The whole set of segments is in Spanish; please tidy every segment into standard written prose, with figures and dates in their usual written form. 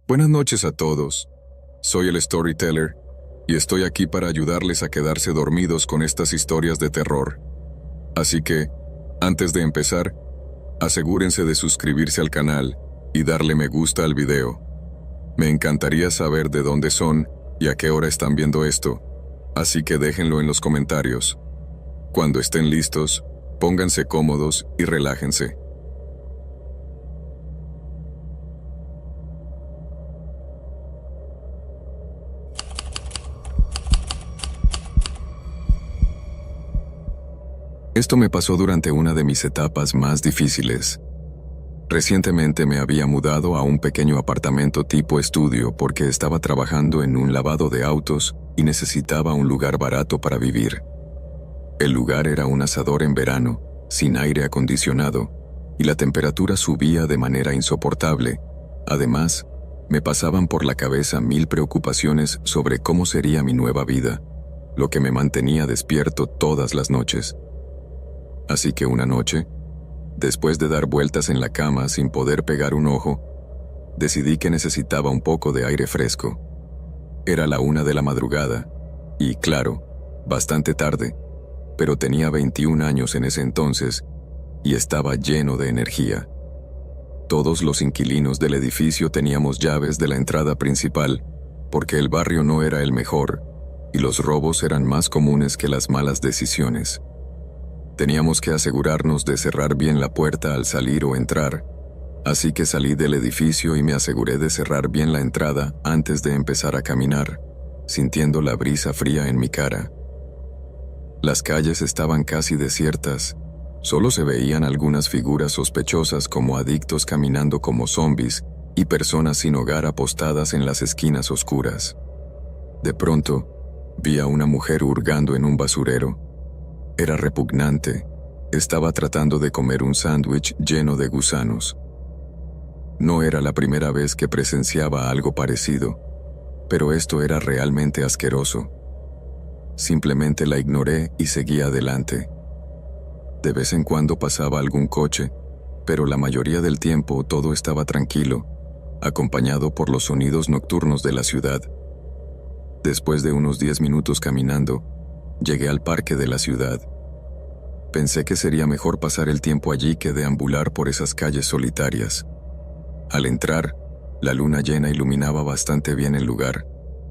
Buenas noches a todos. Soy el Storyteller y estoy aquí para ayudarles a quedarse dormidos con estas historias de terror. Así que, antes de empezar, asegúrense de suscribirse al canal y darle me gusta al video. Me encantaría saber de dónde son y a qué hora están viendo esto, así que déjenlo en los comentarios. Cuando estén listos, pónganse cómodos y relájense. Esto me pasó durante una de mis etapas más difíciles. Recientemente me había mudado a un pequeño apartamento tipo estudio porque estaba trabajando en un lavado de autos y necesitaba un lugar barato para vivir. El lugar era un asador en verano, sin aire acondicionado, y la temperatura subía de manera insoportable. Además, me pasaban por la cabeza 1000 preocupaciones sobre cómo sería mi nueva vida, lo que me mantenía despierto todas las noches. Así que una noche, después de dar vueltas en la cama sin poder pegar un ojo, decidí que necesitaba un poco de aire fresco. Era la 1 de la madrugada, y claro, bastante tarde, pero tenía 21 años en ese entonces y estaba lleno de energía. Todos los inquilinos del edificio teníamos llaves de la entrada principal, porque el barrio no era el mejor, y los robos eran más comunes que las malas decisiones. Teníamos que asegurarnos de cerrar bien la puerta al salir o entrar, así que salí del edificio y me aseguré de cerrar bien la entrada antes de empezar a caminar, sintiendo la brisa fría en mi cara. Las calles estaban casi desiertas, solo se veían algunas figuras sospechosas como adictos caminando como zombies y personas sin hogar apostadas en las esquinas oscuras. De pronto, vi a una mujer hurgando en un basurero. Era repugnante. Estaba tratando de comer un sándwich lleno de gusanos. No era la primera vez que presenciaba algo parecido, pero esto era realmente asqueroso. Simplemente la ignoré y seguí adelante. De vez en cuando pasaba algún coche, pero la mayoría del tiempo todo estaba tranquilo, acompañado por los sonidos nocturnos de la ciudad. Después de unos 10 minutos caminando, llegué al parque de la ciudad. Pensé que sería mejor pasar el tiempo allí que deambular por esas calles solitarias. Al entrar, la luna llena iluminaba bastante bien el lugar,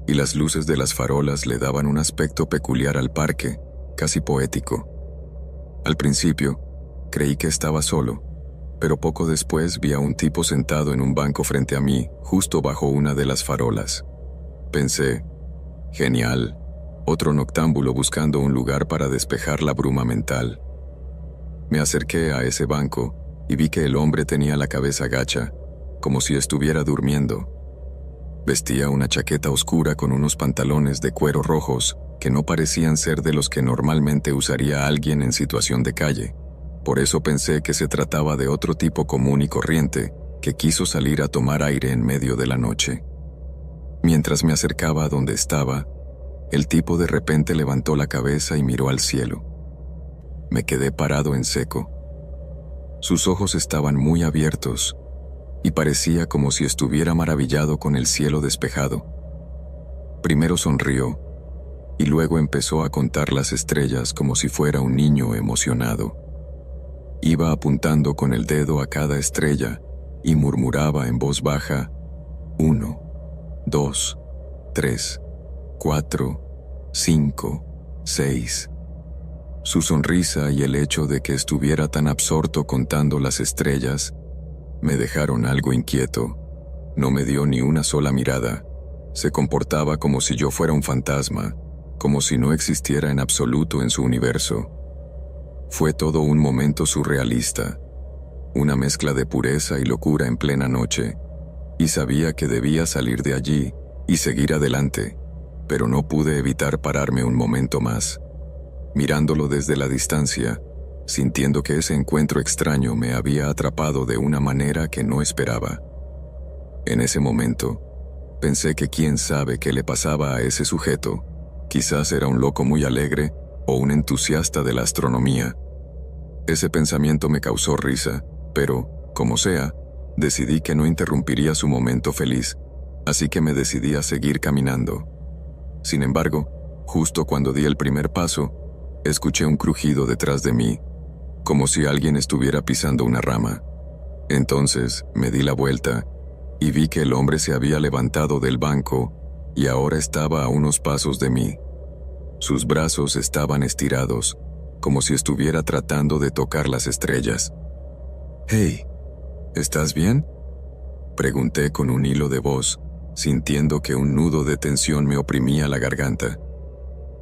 y las luces de las farolas le daban un aspecto peculiar al parque, casi poético. Al principio, creí que estaba solo, pero poco después vi a un tipo sentado en un banco frente a mí, justo bajo una de las farolas. Pensé, genial. Otro noctámbulo buscando un lugar para despejar la bruma mental. Me acerqué a ese banco y vi que el hombre tenía la cabeza gacha, como si estuviera durmiendo. Vestía una chaqueta oscura con unos pantalones de cuero rojos que no parecían ser de los que normalmente usaría alguien en situación de calle. Por eso pensé que se trataba de otro tipo común y corriente que quiso salir a tomar aire en medio de la noche. Mientras me acercaba a donde estaba, el tipo de repente levantó la cabeza y miró al cielo. Me quedé parado en seco. Sus ojos estaban muy abiertos y parecía como si estuviera maravillado con el cielo despejado. Primero sonrió y luego empezó a contar las estrellas como si fuera un niño emocionado. Iba apuntando con el dedo a cada estrella y murmuraba en voz baja: 1, 2, 3, 4, 5, 6. Su sonrisa y el hecho de que estuviera tan absorto contando las estrellas me dejaron algo inquieto. No me dio ni una sola mirada. Se comportaba como si yo fuera un fantasma, como si no existiera en absoluto en su universo. Fue todo un momento surrealista, una mezcla de pureza y locura en plena noche, y sabía que debía salir de allí y seguir adelante, pero no pude evitar pararme un momento más, mirándolo desde la distancia, sintiendo que ese encuentro extraño me había atrapado de una manera que no esperaba. En ese momento, pensé que quién sabe qué le pasaba a ese sujeto. Quizás era un loco muy alegre o un entusiasta de la astronomía. Ese pensamiento me causó risa, pero, como sea, decidí que no interrumpiría su momento feliz, así que me decidí a seguir caminando. Sin embargo, justo cuando di el primer paso, escuché un crujido detrás de mí, como si alguien estuviera pisando una rama. Entonces me di la vuelta y vi que el hombre se había levantado del banco y ahora estaba a unos pasos de mí. Sus brazos estaban estirados, como si estuviera tratando de tocar las estrellas. «Hey, ¿estás bien?», pregunté con un hilo de voz, sintiendo que un nudo de tensión me oprimía la garganta.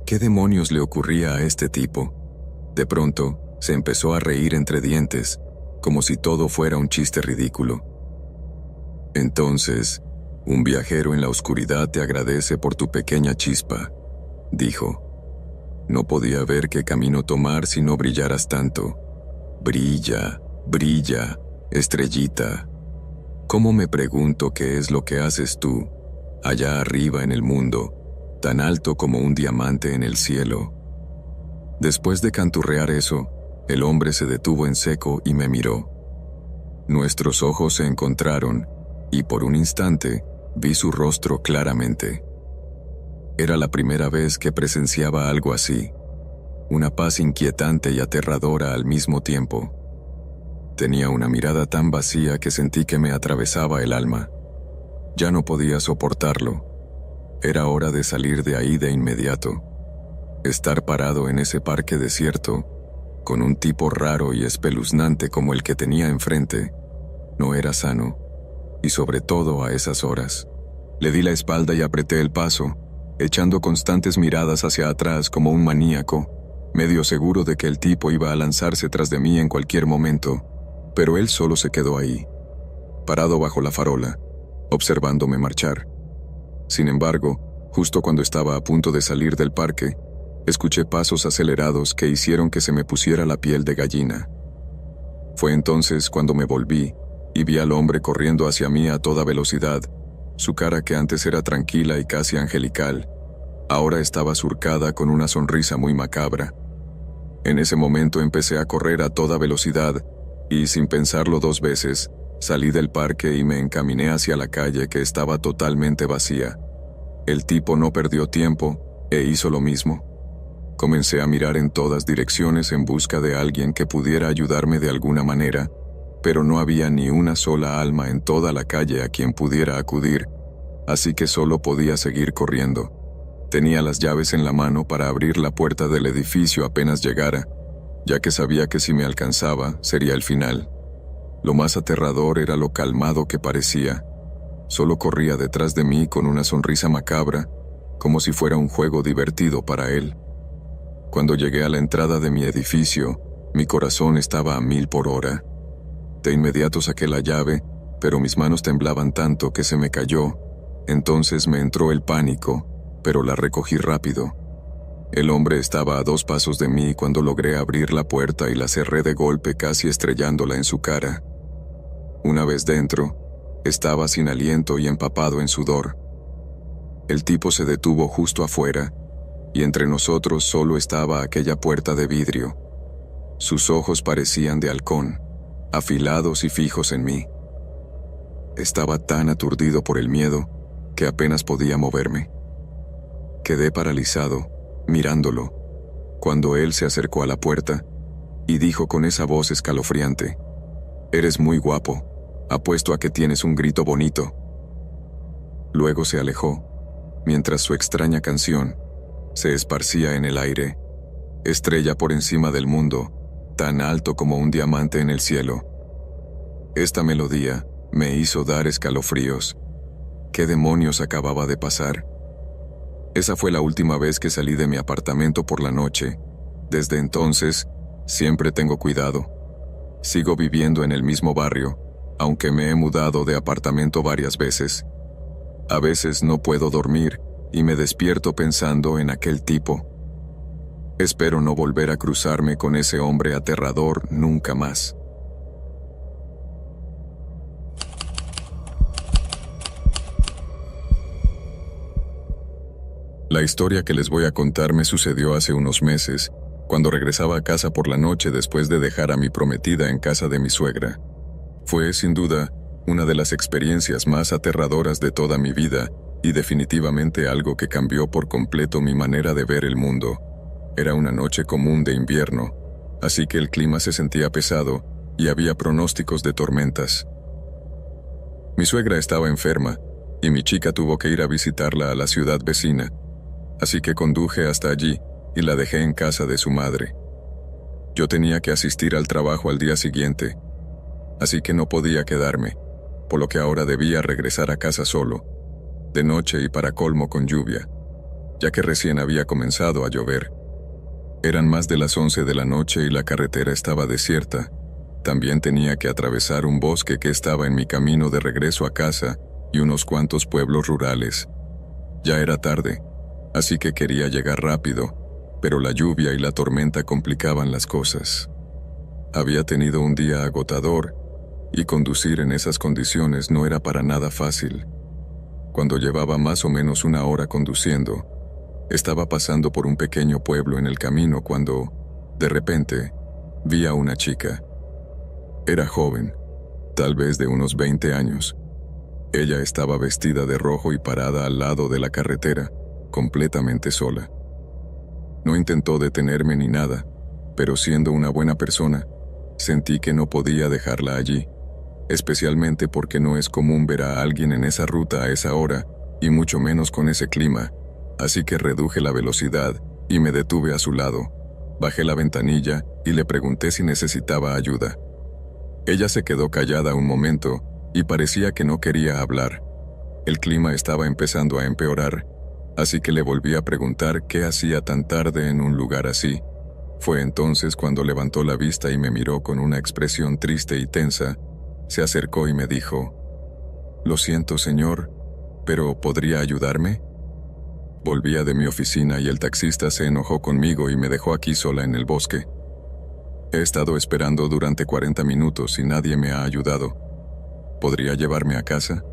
¿Qué demonios le ocurría a este tipo? De pronto, se empezó a reír entre dientes, como si todo fuera un chiste ridículo. «Entonces, un viajero en la oscuridad te agradece por tu pequeña chispa», dijo. No podía ver qué camino tomar si no brillaras tanto. Brilla, brilla, estrellita. ¿Cómo me pregunto qué es lo que haces tú, allá arriba en el mundo, tan alto como un diamante en el cielo? Después de canturrear eso, el hombre se detuvo en seco y me miró. Nuestros ojos se encontraron, y por un instante vi su rostro claramente. Era la primera vez que presenciaba algo así, una paz inquietante y aterradora al mismo tiempo. Tenía una mirada tan vacía que sentí que me atravesaba el alma. Ya no podía soportarlo. Era hora de salir de ahí de inmediato. Estar parado en ese parque desierto, con un tipo raro y espeluznante como el que tenía enfrente, no era sano, y sobre todo a esas horas. Le di la espalda y apreté el paso, echando constantes miradas hacia atrás como un maníaco, medio seguro de que el tipo iba a lanzarse tras de mí en cualquier momento, pero él solo se quedó ahí, parado bajo la farola, observándome marchar. Sin embargo, justo cuando estaba a punto de salir del parque, escuché pasos acelerados que hicieron que se me pusiera la piel de gallina. Fue entonces cuando me volví y vi al hombre corriendo hacia mí a toda velocidad. Su cara, que antes era tranquila y casi angelical, ahora estaba surcada con una sonrisa muy macabra. En ese momento empecé a correr a toda velocidad y, sin pensarlo dos veces, salí del parque y me encaminé hacia la calle, que estaba totalmente vacía. El tipo no perdió tiempo e hizo lo mismo. Comencé a mirar en todas direcciones en busca de alguien que pudiera ayudarme de alguna manera, pero no había ni una sola alma en toda la calle a quien pudiera acudir, así que solo podía seguir corriendo. Tenía las llaves en la mano para abrir la puerta del edificio apenas llegara, ya que sabía que si me alcanzaba sería el final. Lo más aterrador era lo calmado que parecía. Solo corría detrás de mí con una sonrisa macabra, como si fuera un juego divertido para él. Cuando llegué a la entrada de mi edificio, mi corazón estaba a 1000 por hora. De inmediato saqué la llave, pero mis manos temblaban tanto que se me cayó. Entonces me entró el pánico, pero la recogí rápido. El hombre estaba a 2 pasos de mí cuando logré abrir la puerta y la cerré de golpe, casi estrellándola en su cara. Una vez dentro, estaba sin aliento y empapado en sudor. El tipo se detuvo justo afuera, y entre nosotros solo estaba aquella puerta de vidrio. Sus ojos parecían de halcón, afilados y fijos en mí. Estaba tan aturdido por el miedo que apenas podía moverme. Quedé paralizado, mirándolo, cuando él se acercó a la puerta y dijo con esa voz escalofriante: «Eres muy guapo, apuesto a que tienes un grito bonito». Luego se alejó, mientras su extraña canción se esparcía en el aire, estrella por encima del mundo, tan alto como un diamante en el cielo. Esta melodía me hizo dar escalofríos. ¿Qué demonios acababa de pasar? Esa fue la última vez que salí de mi apartamento por la noche. Desde entonces, siempre tengo cuidado. Sigo viviendo en el mismo barrio, aunque me he mudado de apartamento varias veces. A veces no puedo dormir y me despierto pensando en aquel tipo. Espero no volver a cruzarme con ese hombre aterrador nunca más. La historia que les voy a contar me sucedió hace unos meses, cuando regresaba a casa por la noche después de dejar a mi prometida en casa de mi suegra. Fue, sin duda, Una de las experiencias más aterradoras de toda mi vida, y definitivamente algo que cambió por completo mi manera de ver el mundo. Era una noche común de invierno, así que el clima se sentía pesado y había pronósticos de tormentas. Mi suegra estaba enferma y mi chica tuvo que ir a visitarla a la ciudad vecina, así que conduje hasta allí y la dejé en casa de su madre. Yo tenía que asistir al trabajo al día siguiente, así que no podía quedarme, por lo que ahora debía regresar a casa solo, de noche y para colmo con lluvia, ya que recién había comenzado a llover. Eran más de las 11 de la noche y la carretera estaba desierta. También tenía que atravesar un bosque que estaba en mi camino de regreso a casa y unos cuantos pueblos rurales. Ya era tarde, así que quería llegar rápido, pero la lluvia y la tormenta complicaban las cosas. Había tenido un día agotador y conducir en esas condiciones no era para nada fácil. Cuando llevaba más o menos una hora conduciendo, estaba pasando por un pequeño pueblo en el camino cuando, de repente, vi a una chica. Era joven, tal vez de unos 20 años. Ella estaba vestida de rojo y parada al lado de la carretera, completamente sola. No intentó detenerme ni nada, pero siendo una buena persona, sentí que no podía dejarla allí, especialmente porque no es común ver a alguien en esa ruta a esa hora, y mucho menos con ese clima, así que reduje la velocidad y me detuve a su lado. Bajé la ventanilla y le pregunté si necesitaba ayuda. Ella se quedó callada un momento y parecía que no quería hablar. El clima estaba empezando a empeorar, así que le volví a preguntar qué hacía tan tarde en un lugar así. Fue entonces cuando levantó la vista y me miró con una expresión triste y tensa. Se acercó y me dijo: «Lo siento, señor, pero ¿podría ayudarme?». Volvía de mi oficina y el taxista se enojó conmigo y me dejó aquí sola en el bosque. He estado esperando durante 40 minutos y nadie me ha ayudado. ¿Podría llevarme a casa?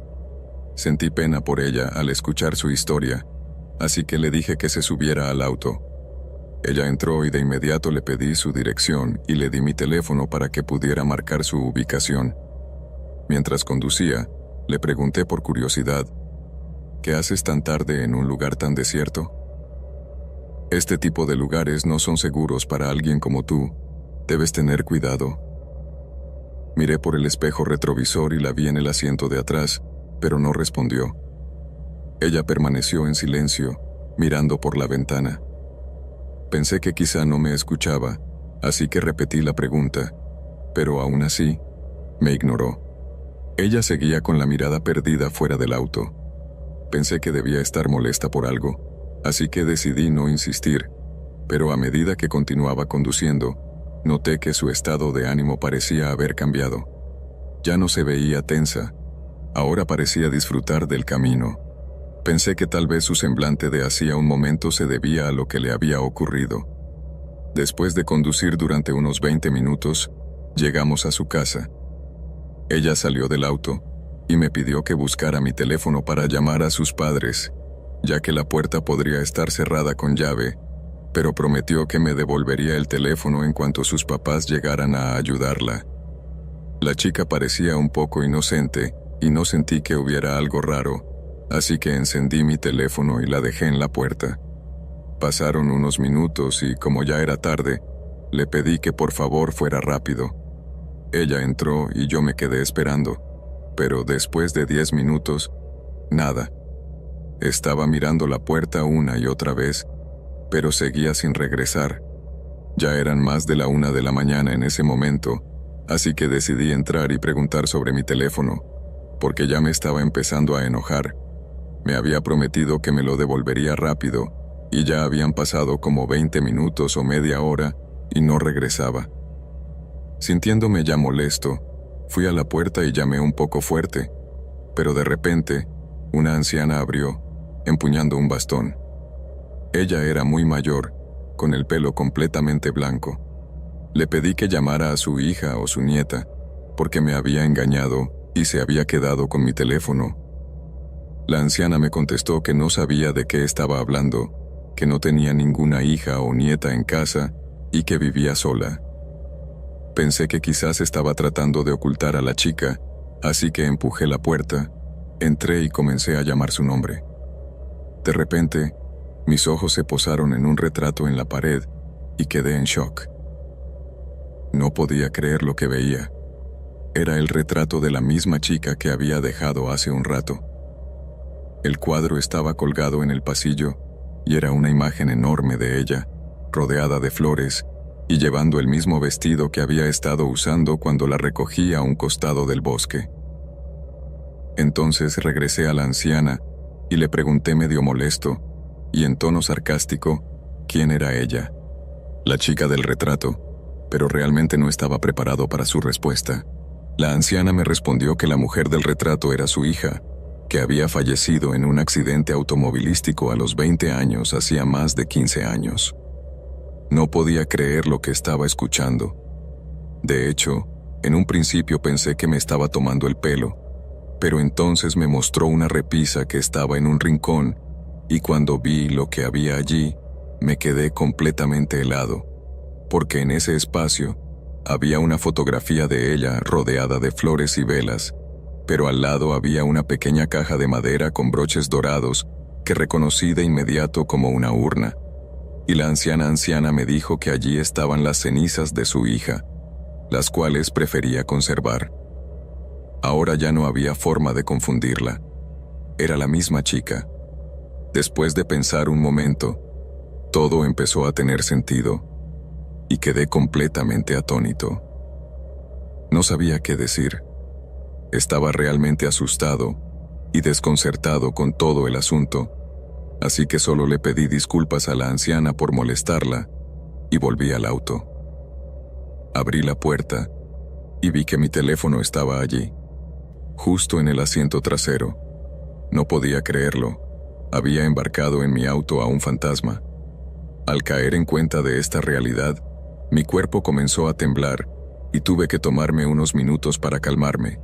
Sentí pena por ella al escuchar su historia, así que le dije que se subiera al auto. Ella entró y de inmediato le pedí su dirección y le di mi teléfono para que pudiera marcar su ubicación. Mientras conducía, le pregunté por curiosidad: «¿Qué haces tan tarde en un lugar tan desierto?». «Este tipo de lugares no son seguros para alguien como tú. Debes tener cuidado». Miré por el espejo retrovisor y la vi en el asiento de atrás, pero no respondió. Ella permaneció en silencio, mirando por la ventana. Pensé que quizá no me escuchaba, así que repetí la pregunta, pero aún así, me ignoró. Ella seguía con la mirada perdida fuera del auto. Pensé que debía estar molesta por algo, así que decidí no insistir, pero a medida que continuaba conduciendo, noté que su estado de ánimo parecía haber cambiado. Ya no se veía tensa, ahora parecía disfrutar del camino. Pensé que tal vez su semblante de hacía un momento se debía a lo que le había ocurrido. Después de conducir durante unos 20 minutos, llegamos a su casa. Ella salió del auto y me pidió que buscara mi teléfono para llamar a sus padres, ya que la puerta podría estar cerrada con llave, pero prometió que me devolvería el teléfono en cuanto sus papás llegaran a ayudarla. La chica parecía un poco inocente y no sentí que hubiera algo raro, así que encendí mi teléfono y la dejé en la puerta. Pasaron unos minutos y, como ya era tarde, le pedí que por favor fuera rápido. Ella entró y yo me quedé esperando, pero después de 10 minutos, nada. Estaba mirando la puerta una y otra vez, pero seguía sin regresar. Ya eran más de la 1 de la mañana en ese momento, así que decidí entrar y preguntar sobre mi teléfono, porque ya me estaba empezando a enojar. Me había prometido que me lo devolvería rápido, y ya habían pasado como 20 minutos o media hora y no regresaba. Sintiéndome ya molesto, fui a la puerta y llamé un poco fuerte, pero de repente, una anciana abrió, empuñando un bastón. Ella era muy mayor, con el pelo completamente blanco. Le pedí que llamara a su hija o su nieta, porque me había engañado y se había quedado con mi teléfono. La anciana me contestó que no sabía de qué estaba hablando, que no tenía ninguna hija o nieta en casa y que vivía sola. Pensé que quizás estaba tratando de ocultar a la chica, Así que empujé la puerta, entré y comencé a llamar su nombre. De repente, mis ojos se posaron en un retrato en la pared y quedé en shock. No podía creer lo que veía. Era el retrato de la misma chica que había dejado hace un rato. El cuadro estaba colgado en el pasillo y era una imagen enorme de ella, rodeada de flores y llevando el mismo vestido que había estado usando cuando la recogí a un costado del bosque. Entonces regresé a la anciana y le pregunté medio molesto y en tono sarcástico quién era ella, la chica del retrato, pero realmente no estaba preparado para su respuesta. La anciana me respondió que la mujer del retrato era su hija, que había fallecido en un accidente automovilístico a los 20 años hacía más de 15 años. No podía creer lo que estaba escuchando. De hecho, en un principio pensé que me estaba tomando el pelo, pero entonces me mostró una repisa que estaba en un rincón y cuando vi lo que había allí, me quedé completamente helado, porque en ese espacio había una fotografía de ella rodeada de flores y velas, pero al lado había una pequeña caja de madera con broches dorados que reconocí de inmediato como una urna, y la anciana me dijo que allí estaban las cenizas de su hija, las cuales prefería conservar. Ahora ya no había forma de confundirla. Era la misma chica. Después de pensar un momento, todo empezó a tener sentido, y quedé completamente atónito. No sabía qué decir. Estaba realmente asustado y desconcertado con todo el asunto, así que solo le pedí disculpas a la anciana por molestarla y volví al auto. Abrí la puerta y vi que mi teléfono estaba allí, justo en el asiento trasero. No podía creerlo. Había embarcado en mi auto a un fantasma. Al caer en cuenta de esta realidad, mi cuerpo comenzó a temblar y tuve que tomarme unos minutos para calmarme.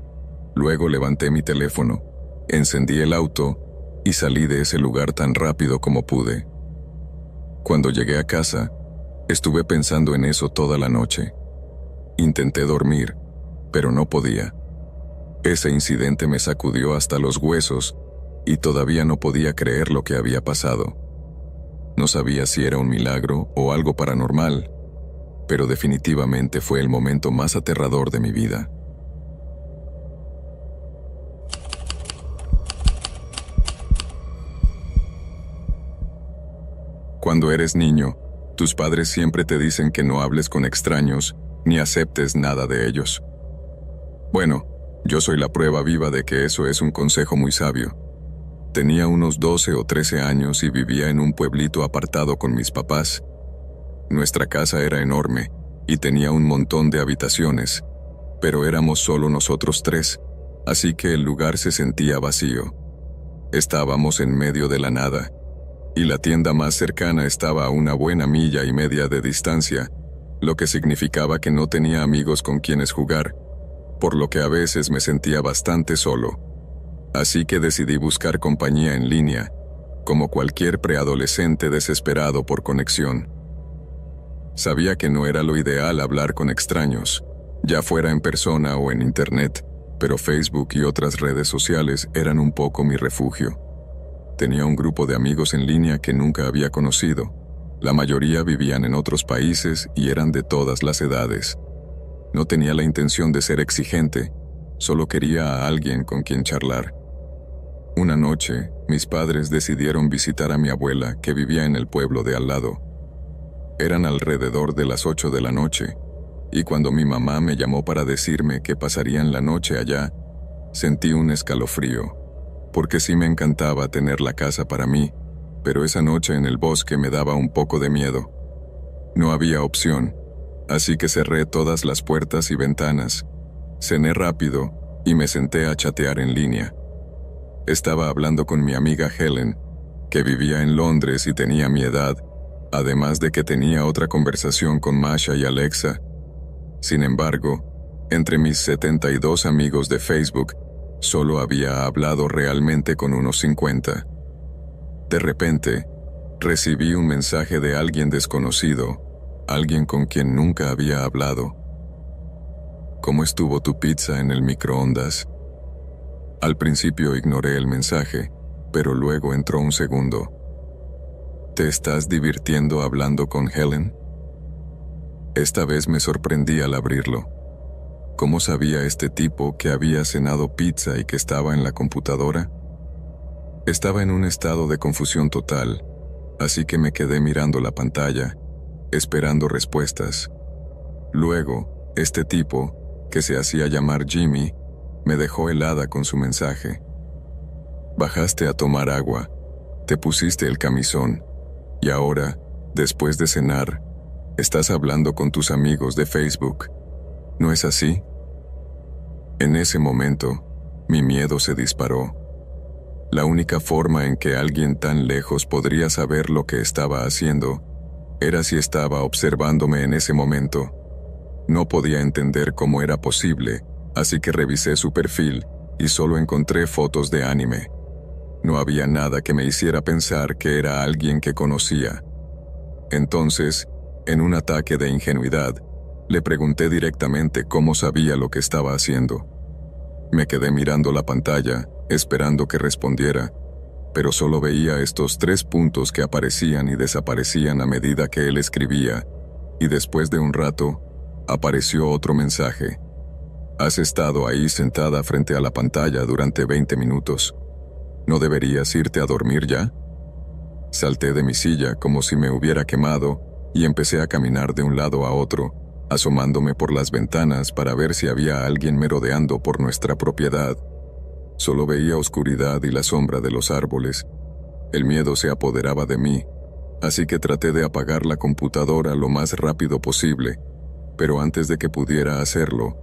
Luego levanté mi teléfono, encendí el auto y salí de ese lugar tan rápido como pude. Cuando llegué a casa, estuve pensando en eso toda la noche. Intenté dormir, pero no podía. Ese incidente me sacudió hasta los huesos y todavía no podía creer lo que había pasado. No sabía si era un milagro o algo paranormal, pero definitivamente fue el momento más aterrador de mi vida. Cuando eres niño, tus padres siempre te dicen que no hables con extraños ni aceptes nada de ellos. Bueno, yo soy la prueba viva de que eso es un consejo muy sabio. Tenía unos 12 o 13 años y vivía en un pueblito apartado con mis papás. Nuestra casa era enorme y tenía un montón de habitaciones, pero éramos solo nosotros tres, así que el lugar se sentía vacío. Estábamos en medio de la nada, y la tienda más cercana estaba a una buena milla y media de distancia, lo que significaba que no tenía amigos con quienes jugar, por lo que a veces me sentía bastante solo. Así que decidí buscar compañía en línea, como cualquier preadolescente desesperado por conexión. Sabía que no era lo ideal hablar con extraños, ya fuera en persona o en internet, pero Facebook y otras redes sociales eran un poco mi refugio. Tenía un grupo de amigos en línea que nunca había conocido. La mayoría vivían en otros países y eran de todas las edades. No tenía la intención de ser exigente, solo quería a alguien con quien charlar. Una noche, mis padres decidieron visitar a mi abuela, que vivía en el pueblo de al lado. Eran alrededor de las 8 de la noche, y cuando mi mamá me llamó para decirme que pasarían la noche allá, sentí un escalofrío, porque sí me encantaba tener la casa para mí, pero esa noche en el bosque me daba un poco de miedo. No había opción, así que cerré todas las puertas y ventanas, cené rápido y me senté a chatear en línea. Estaba hablando con mi amiga Helen, que vivía en Londres y tenía mi edad, además de que tenía otra conversación con Masha y Alexa. Sin embargo, entre mis 72 amigos de Facebook, solo había hablado realmente con unos 50. De repente, recibí un mensaje de alguien desconocido, alguien con quien nunca había hablado. ¿Cómo estuvo tu pizza en el microondas? Al principio ignoré el mensaje, pero luego entró un segundo. ¿Te estás divirtiendo hablando con Helen? Esta vez me sorprendí al abrirlo. ¿Cómo sabía este tipo que había cenado pizza y que estaba en la computadora? Estaba en un estado de confusión total, así que me quedé mirando la pantalla, esperando respuestas. Luego, este tipo, que se hacía llamar Jimmy, me dejó helada con su mensaje. Bajaste a tomar agua, te pusiste el camisón, y ahora, después de cenar, estás hablando con tus amigos de Facebook. ¿No es así? En ese momento, mi miedo se disparó. La única forma en que alguien tan lejos podría saber lo que estaba haciendo era si estaba observándome en ese momento. No podía entender cómo era posible, así que revisé su perfil y solo encontré fotos de anime. No había nada que me hiciera pensar que era alguien que conocía. Entonces, en un ataque de ingenuidad, le pregunté directamente cómo sabía lo que estaba haciendo. Me quedé mirando la pantalla, esperando que respondiera, pero solo veía estos 3 puntos que aparecían y desaparecían a medida que él escribía, y después de un rato, apareció otro mensaje. Has estado ahí sentada frente a la pantalla durante 20 minutos. ¿No deberías irte a dormir ya? Salté de mi silla como si me hubiera quemado y empecé a caminar de un lado a otro, asomándome por las ventanas para ver si había alguien merodeando por nuestra propiedad. Solo veía oscuridad y la sombra de los árboles. El miedo se apoderaba de mí, así que traté de apagar la computadora lo más rápido posible, pero antes de que pudiera hacerlo,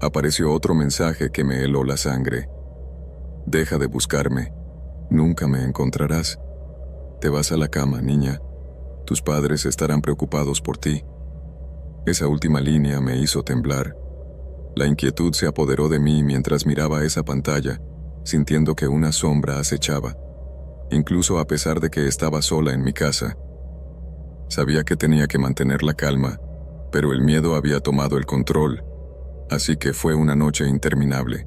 apareció otro mensaje que me heló la sangre. Deja de buscarme, nunca me encontrarás. Te vas a la cama, niña. Tus padres estarán preocupados por ti. Esa última línea me hizo temblar. La inquietud se apoderó de mí mientras miraba esa pantalla, sintiendo que una sombra acechaba, incluso a pesar de que estaba sola en mi casa. Sabía que tenía que mantener la calma, pero el miedo había tomado el control, así que fue una noche interminable.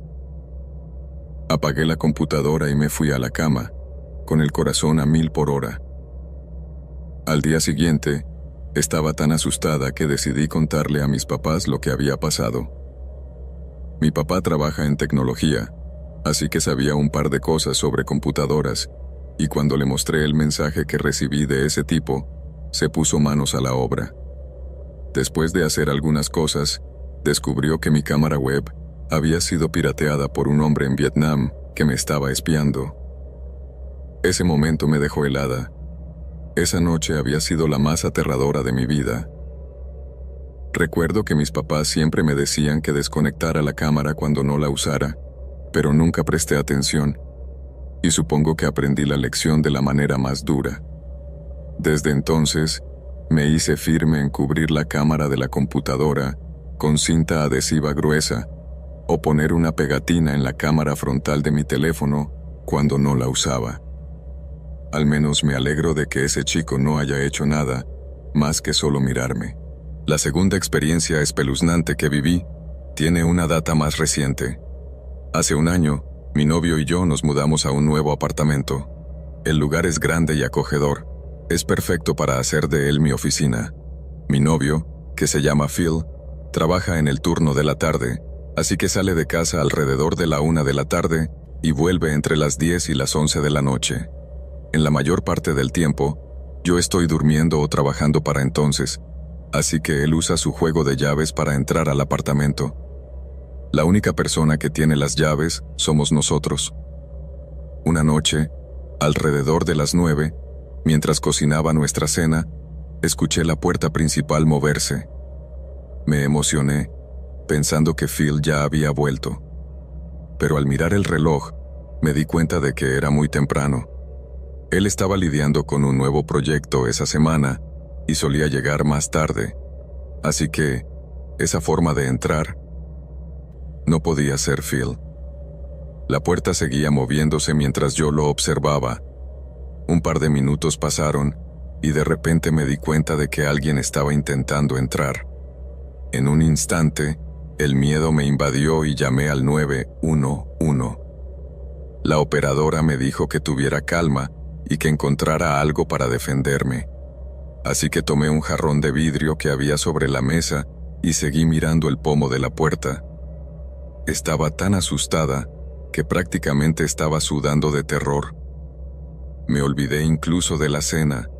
Apagué la computadora y me fui a la cama, con el corazón a 1000 por hora. Al día siguiente, estaba tan asustada que decidí contarle a mis papás lo que había pasado. Mi papá trabaja en tecnología, así que sabía un par de cosas sobre computadoras, y cuando le mostré el mensaje que recibí de ese tipo, se puso manos a la obra. Después de hacer algunas cosas, descubrió que mi cámara web había sido pirateada por un hombre en Vietnam que me estaba espiando. Ese momento me dejó helada. Esa noche había sido la más aterradora de mi vida. Recuerdo que mis papás siempre me decían que desconectara la cámara cuando no la usara, pero nunca presté atención, y supongo que aprendí la lección de la manera más dura. Desde entonces, me hice firme en cubrir la cámara de la computadora con cinta adhesiva gruesa o poner una pegatina en la cámara frontal de mi teléfono cuando no la usaba. Al menos me alegro de que ese chico no haya hecho nada más que solo mirarme. La segunda experiencia espeluznante que viví tiene una data más reciente. Hace un año, mi novio y yo nos mudamos a un nuevo apartamento. El lugar es grande y acogedor. Es perfecto para hacer de él mi oficina. Mi novio, que se llama Phil, trabaja en el turno de la tarde, así que sale de casa alrededor de la 1 de la tarde y vuelve entre las 10 y las 11 de la noche. En la mayor parte del tiempo, yo estoy durmiendo o trabajando para entonces, así que él usa su juego de llaves para entrar al apartamento. La única persona que tiene las llaves somos nosotros. Una noche, alrededor de las 9, mientras cocinaba nuestra cena, escuché la puerta principal moverse. Me emocioné, pensando que Phil ya había vuelto. Pero al mirar el reloj, me di cuenta de que era muy temprano. Él estaba lidiando con un nuevo proyecto esa semana y solía llegar más tarde, así que esa forma de entrar no podía ser Phil. La puerta seguía moviéndose mientras yo lo observaba. Un par de minutos pasaron y de repente me di cuenta de que alguien estaba intentando entrar. En un instante, el miedo me invadió y llamé al 911. La operadora me dijo que tuviera calma y que encontrara algo para defenderme. Así que tomé un jarrón de vidrio que había sobre la mesa y seguí mirando el pomo de la puerta. Estaba tan asustada que prácticamente estaba sudando de terror. Me olvidé incluso de la cena,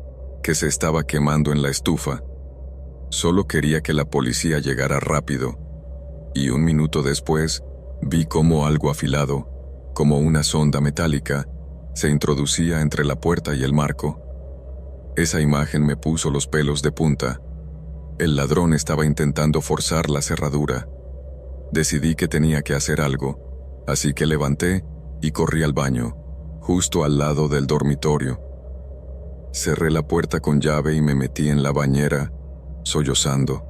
que se estaba quemando en la estufa. Solo quería que la policía llegara rápido. Y un minuto después, vi cómo algo afilado, como una sonda metálica, se introducía entre la puerta y el marco. Esa imagen me puso los pelos de punta. El ladrón estaba intentando forzar la cerradura. Decidí que tenía que hacer algo, así que levanté y corrí al baño, justo al lado del dormitorio. Cerré la puerta con llave y me metí en la bañera, sollozando.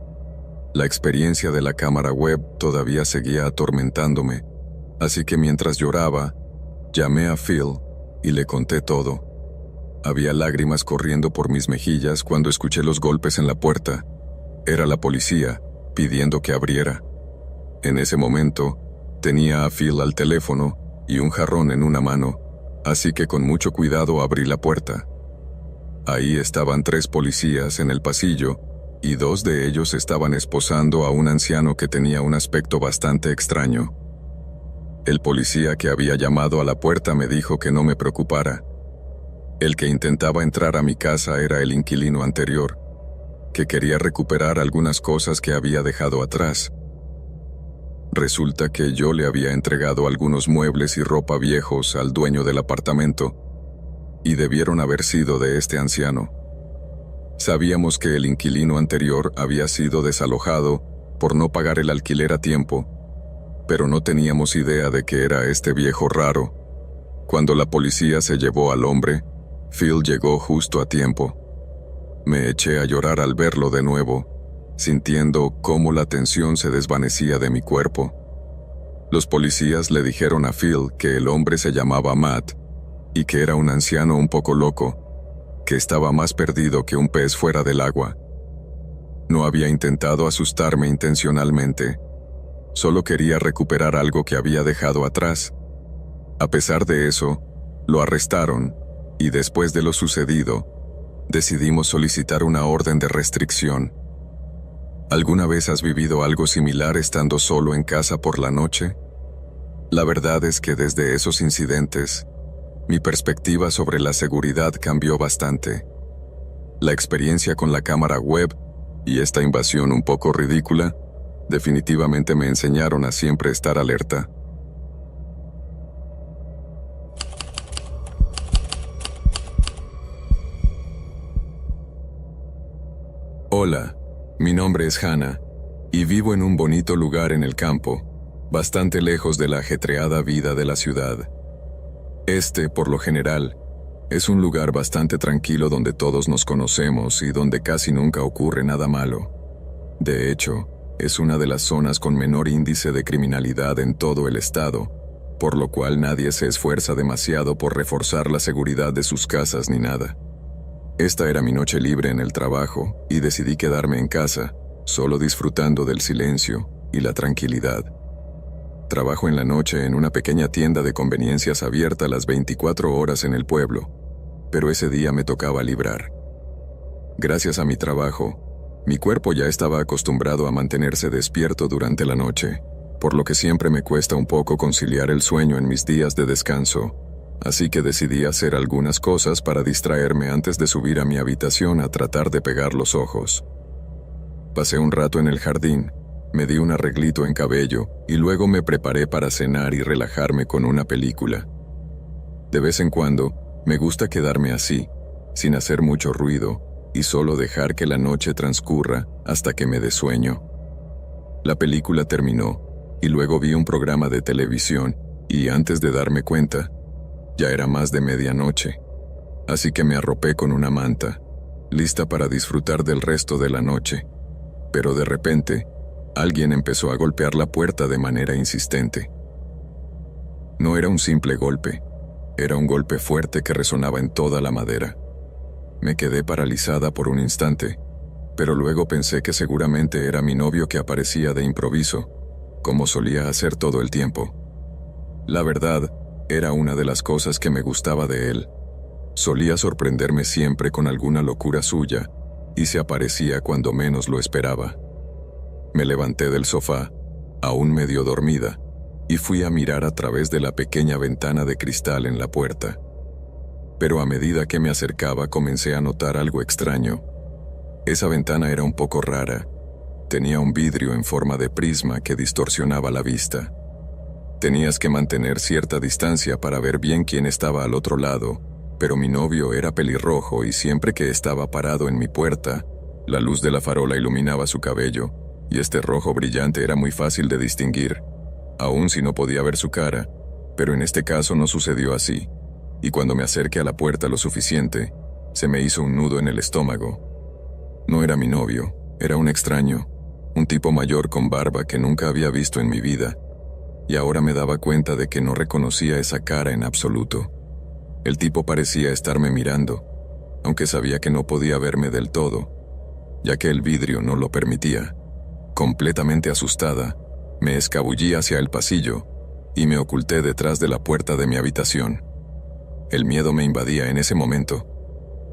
La experiencia de la cámara web todavía seguía atormentándome, así que mientras lloraba, llamé a Phil y le conté todo. Había lágrimas corriendo por mis mejillas cuando escuché los golpes en la puerta. Era la policía, pidiendo que abriera. En ese momento, tenía a Phil al teléfono y un jarrón en una mano, así que con mucho cuidado abrí la puerta. Ahí estaban 3 policías en el pasillo, y 2 de ellos estaban esposando a un anciano que tenía un aspecto bastante extraño. El policía que había llamado a la puerta me dijo que no me preocupara. El que intentaba entrar a mi casa era el inquilino anterior, que quería recuperar algunas cosas que había dejado atrás. Resulta que yo le había entregado algunos muebles y ropa viejos al dueño del apartamento, y debieron haber sido de este anciano. Sabíamos que el inquilino anterior había sido desalojado por no pagar el alquiler a tiempo, pero no teníamos idea de que era este viejo raro. Cuando la policía se llevó al hombre, Phil llegó justo a tiempo. Me eché a llorar al verlo de nuevo, sintiendo cómo la tensión se desvanecía de mi cuerpo. Los policías le dijeron a Phil que el hombre se llamaba Matt y que era un anciano un poco loco, que estaba más perdido que un pez fuera del agua. No había intentado asustarme intencionalmente. Solo quería recuperar algo que había dejado atrás. A pesar de eso, lo arrestaron, y después de lo sucedido, decidimos solicitar una orden de restricción. ¿Alguna vez has vivido algo similar estando solo en casa por la noche? La verdad es que desde esos incidentes, mi perspectiva sobre la seguridad cambió bastante. La experiencia con la cámara web y esta invasión un poco ridícula definitivamente me enseñaron a siempre estar alerta. Hola, mi nombre es Hannah, y vivo en un bonito lugar en el campo, bastante lejos de la ajetreada vida de la ciudad. Por lo general, es un lugar bastante tranquilo donde todos nos conocemos y donde casi nunca ocurre nada malo. De hecho, es una de las zonas con menor índice de criminalidad en todo el estado, por lo cual nadie se esfuerza demasiado por reforzar la seguridad de sus casas ni nada. Esta era mi noche libre en el trabajo y decidí quedarme en casa, solo disfrutando del silencio y la tranquilidad. Trabajo en la noche en una pequeña tienda de conveniencias abierta las 24 horas en el pueblo, pero ese día me tocaba librar. Gracias a mi trabajo, mi cuerpo ya estaba acostumbrado a mantenerse despierto durante la noche, por lo que siempre me cuesta un poco conciliar el sueño en mis días de descanso, así que decidí hacer algunas cosas para distraerme antes de subir a mi habitación a tratar de pegar los ojos. Pasé un rato en el jardín, me di un arreglito en cabello y luego me preparé para cenar y relajarme con una película. De vez en cuando, me gusta quedarme así, sin hacer mucho ruido, y solo dejar que la noche transcurra hasta que me dé sueño. La película terminó, y luego vi un programa de televisión, y antes de darme cuenta, ya era más de medianoche. Así que me arropé con una manta, lista para disfrutar del resto de la noche. Pero de repente, alguien empezó a golpear la puerta de manera insistente. No era un simple golpe, era un golpe fuerte que resonaba en toda la madera. Me quedé paralizada por un instante, pero luego pensé que seguramente era mi novio que aparecía de improviso, como solía hacer todo el tiempo. La verdad Era una de las cosas que me gustaba de él. Solía sorprenderme siempre con alguna locura suya, y se aparecía cuando menos lo esperaba. Me levanté del sofá, aún medio dormida, y fui a mirar a través de la pequeña ventana de cristal en la puerta. Pero a medida que me acercaba comencé a notar algo extraño. Esa ventana era un poco rara. Tenía un vidrio en forma de prisma que distorsionaba la vista. Tenías que mantener cierta distancia para ver bien quién estaba al otro lado, pero mi novio era pelirrojo y siempre que estaba parado en mi puerta, la luz de la farola iluminaba su cabello, y este rojo brillante era muy fácil de distinguir, aun si no podía ver su cara, pero en este caso no sucedió así, y cuando me acerqué a la puerta lo suficiente, se me hizo un nudo en el estómago. No era mi novio, era un extraño, un tipo mayor con barba que nunca había visto en mi vida, y ahora me daba cuenta de que no reconocía esa cara en absoluto. El tipo parecía estarme mirando, aunque sabía que no podía verme del todo, ya que el vidrio no lo permitía. Completamente asustada, me escabullí hacia el pasillo y me oculté detrás de la puerta de mi habitación. El miedo me invadía en ese momento,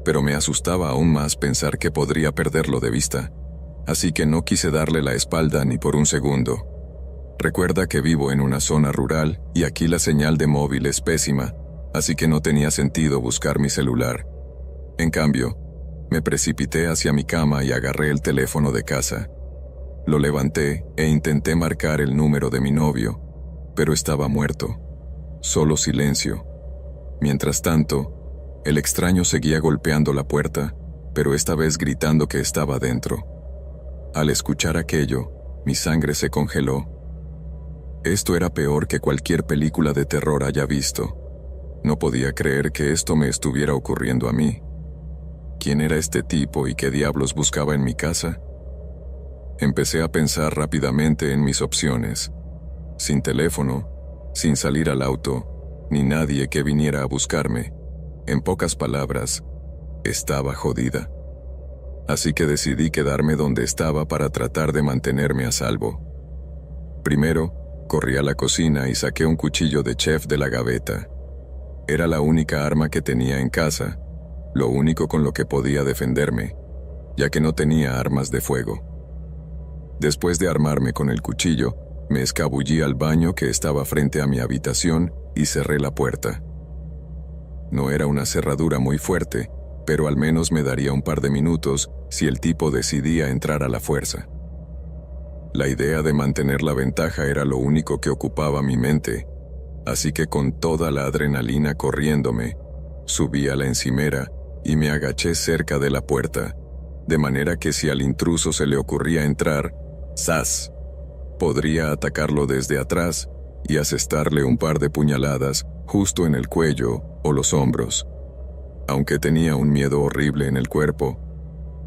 pero me asustaba aún más pensar que podría perderlo de vista, así que no quise darle la espalda ni por un segundo. Recuerda que vivo en una zona rural y aquí la señal de móvil es pésima, así que no tenía sentido buscar mi celular. En cambio, me precipité hacia mi cama y agarré el teléfono de casa. Lo levanté e intenté marcar el número de mi novio, pero estaba muerto. Solo silencio. Mientras tanto, el extraño seguía golpeando la puerta, pero esta vez gritando que estaba dentro. Al escuchar aquello, mi sangre se congeló. Esto era peor que cualquier película de terror haya visto. No podía creer que esto me estuviera ocurriendo a mí. ¿Quién era este tipo y qué diablos buscaba en mi casa? Empecé a pensar rápidamente en mis opciones. Sin teléfono, sin salir al auto, ni nadie que viniera a buscarme. En pocas palabras, estaba jodida. Así que decidí quedarme donde estaba para tratar de mantenerme a salvo. Primero, corrí a la cocina y saqué un cuchillo de chef de la gaveta. Era la única arma que tenía en casa, lo único con lo que podía defenderme, ya que no tenía armas de fuego. Después de armarme con el cuchillo, me escabullí al baño que estaba frente a mi habitación y cerré la puerta. No era una cerradura muy fuerte, pero al menos me daría un par de minutos si el tipo decidía entrar a la fuerza. La idea de mantener la ventaja era lo único que ocupaba mi mente, así que con toda la adrenalina corriéndome, subí a la encimera y me agaché cerca de la puerta, de manera que si al intruso se le ocurría entrar, ¡zas!, podría atacarlo desde atrás y asestarle un par de puñaladas justo en el cuello o los hombros. Aunque tenía un miedo horrible en el cuerpo,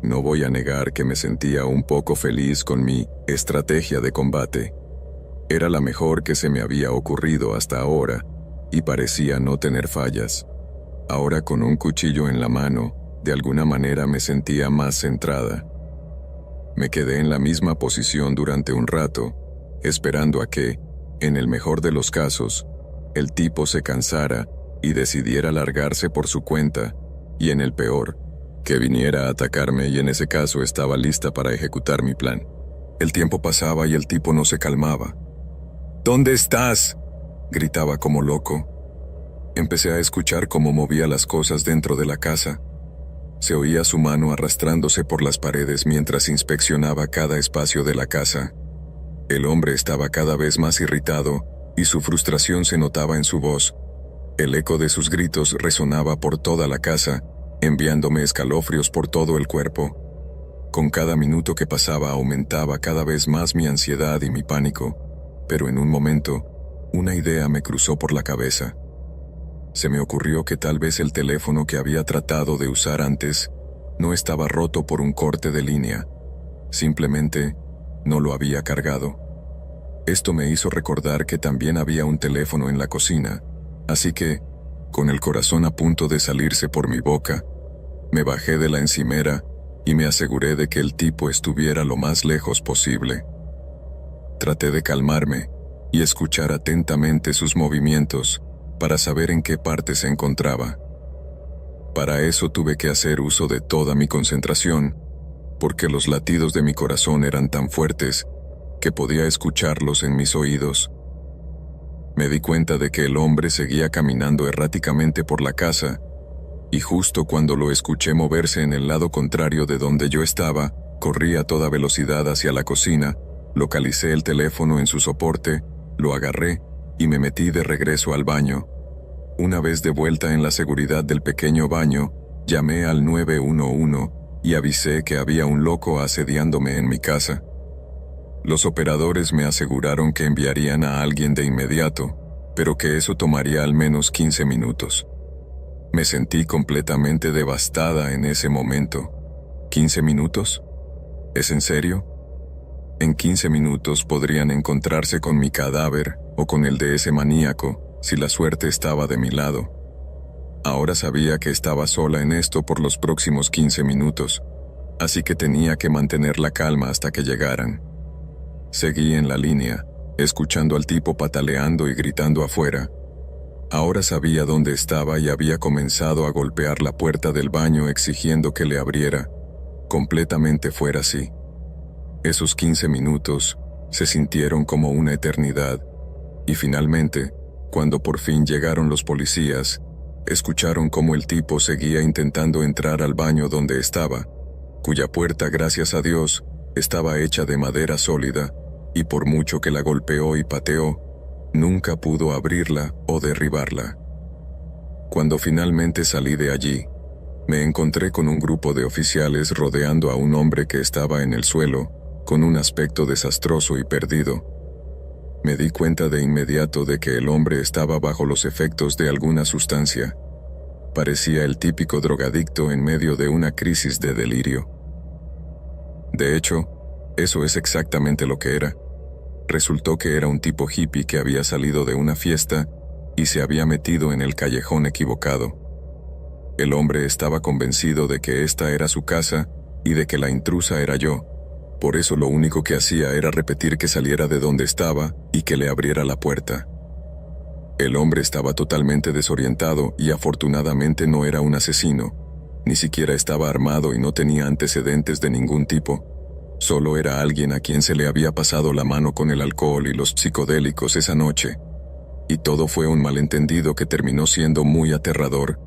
no voy a negar que me sentía un poco feliz con mi estrategia de combate. Era la mejor que se me había ocurrido hasta ahora y parecía no tener fallas. Ahora con un cuchillo en la mano, de alguna manera me sentía más centrada. Me quedé en la misma posición durante un rato, esperando a que, en el mejor de los casos, el tipo se cansara y decidiera largarse por su cuenta, y en el peor, que viniera a atacarme y en ese caso estaba lista para ejecutar mi plan. El tiempo pasaba y el tipo no se calmaba. «¿Dónde estás?», gritaba como loco. Empecé a escuchar cómo movía las cosas dentro de la casa. Se oía su mano arrastrándose por las paredes mientras inspeccionaba cada espacio de la casa. El hombre estaba cada vez más irritado y su frustración se notaba en su voz. El eco de sus gritos resonaba por toda la casa, enviándome escalofríos por todo el cuerpo. Con cada minuto que pasaba aumentaba cada vez más mi ansiedad y mi pánico, pero en un momento, una idea me cruzó por la cabeza. Se me ocurrió que tal vez el teléfono que había tratado de usar antes no estaba roto por un corte de línea, simplemente no lo había cargado. Esto me hizo recordar que también había un teléfono en la cocina, así que, con el corazón a punto de salirse por mi boca, me bajé de la encimera y me aseguré de que el tipo estuviera lo más lejos posible. Traté de calmarme y escuchar atentamente sus movimientos, para saber en qué parte se encontraba. Para eso tuve que hacer uso de toda mi concentración, porque los latidos de mi corazón eran tan fuertes que podía escucharlos en mis oídos. Me di cuenta de que el hombre seguía caminando erráticamente por la casa, y justo cuando lo escuché moverse en el lado contrario de donde yo estaba, corrí a toda velocidad hacia la cocina, localicé el teléfono en su soporte, lo agarré y me metí de regreso al baño. Una vez de vuelta en la seguridad del pequeño baño, llamé al 911 y avisé que había un loco asediándome en mi casa. Los operadores me aseguraron que enviarían a alguien de inmediato, pero que eso tomaría al menos 15 minutos. Me sentí completamente devastada en ese momento. ¿15 minutos? ¿Es en serio? En 15 minutos podrían encontrarse con mi cadáver o con el de ese maníaco, si la suerte estaba de mi lado. Ahora sabía que estaba sola en esto por los próximos 15 minutos, así que tenía que mantener la calma hasta que llegaran. Seguí en la línea, escuchando al tipo pataleando y gritando afuera. Ahora sabía dónde estaba y había comenzado a golpear la puerta del baño exigiendo que le abriera. Completamente fuera así. Esos 15 minutos se sintieron como una eternidad, y finalmente, cuando por fin llegaron los policías, escucharon cómo el tipo seguía intentando entrar al baño donde estaba, cuya puerta, gracias a Dios, estaba hecha de madera sólida, y por mucho que la golpeó y pateó, nunca pudo abrirla o derribarla. Cuando finalmente salí de allí, me encontré con un grupo de oficiales rodeando a un hombre que estaba en el suelo, con un aspecto desastroso y perdido. Me di cuenta de inmediato de que el hombre estaba bajo los efectos de alguna sustancia. Parecía el típico drogadicto en medio de una crisis de delirio. De hecho, eso es exactamente lo que era. Resultó que era un tipo hippie que había salido de una fiesta y se había metido en el callejón equivocado. El hombre estaba convencido de que esta era su casa y de que la intrusa era yo. Por eso lo único que hacía era repetir que saliera de donde estaba y que le abriera la puerta. El hombre estaba totalmente desorientado y afortunadamente no era un asesino. Ni siquiera estaba armado y no tenía antecedentes de ningún tipo. Solo era alguien a quien se le había pasado la mano con el alcohol y los psicodélicos esa noche. Y todo fue un malentendido que terminó siendo muy aterrador,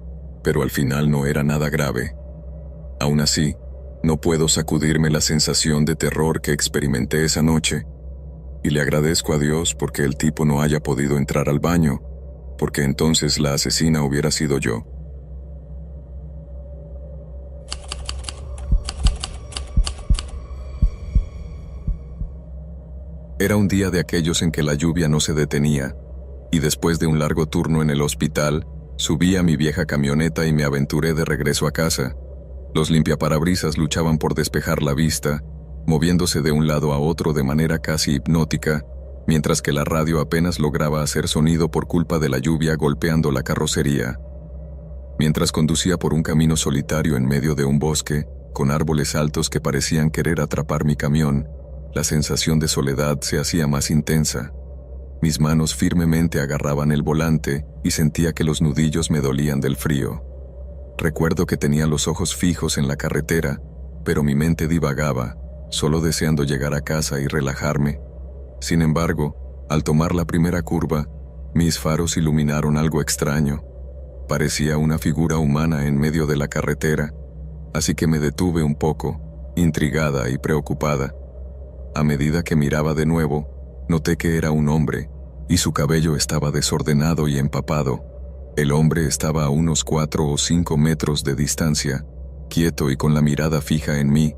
pero al final no era nada grave. Aún así, no puedo sacudirme la sensación de terror que experimenté esa noche, y le agradezco a Dios porque el tipo no haya podido entrar al baño, porque entonces la asesina hubiera sido yo. Era un día de aquellos en que la lluvia no se detenía, y después de un largo turno en el hospital, subí a mi vieja camioneta y me aventuré de regreso a casa. Los limpiaparabrisas luchaban por despejar la vista, moviéndose de un lado a otro de manera casi hipnótica, mientras que la radio apenas lograba hacer sonido por culpa de la lluvia golpeando la carrocería. Mientras conducía por un camino solitario en medio de un bosque, con árboles altos que parecían querer atrapar mi camión, la sensación de soledad se hacía más intensa. Mis manos firmemente agarraban el volante y sentía que los nudillos me dolían del frío. Recuerdo que tenía los ojos fijos en la carretera, pero mi mente divagaba, solo deseando llegar a casa y relajarme. Sin embargo, al tomar la primera curva, mis faros iluminaron algo extraño. Parecía una figura humana en medio de la carretera, así que me detuve un poco, intrigada y preocupada. A medida que miraba de nuevo, noté que era un hombre, y su cabello estaba desordenado y empapado. El hombre estaba a unos 4 o 5 metros de distancia, quieto y con la mirada fija en mí,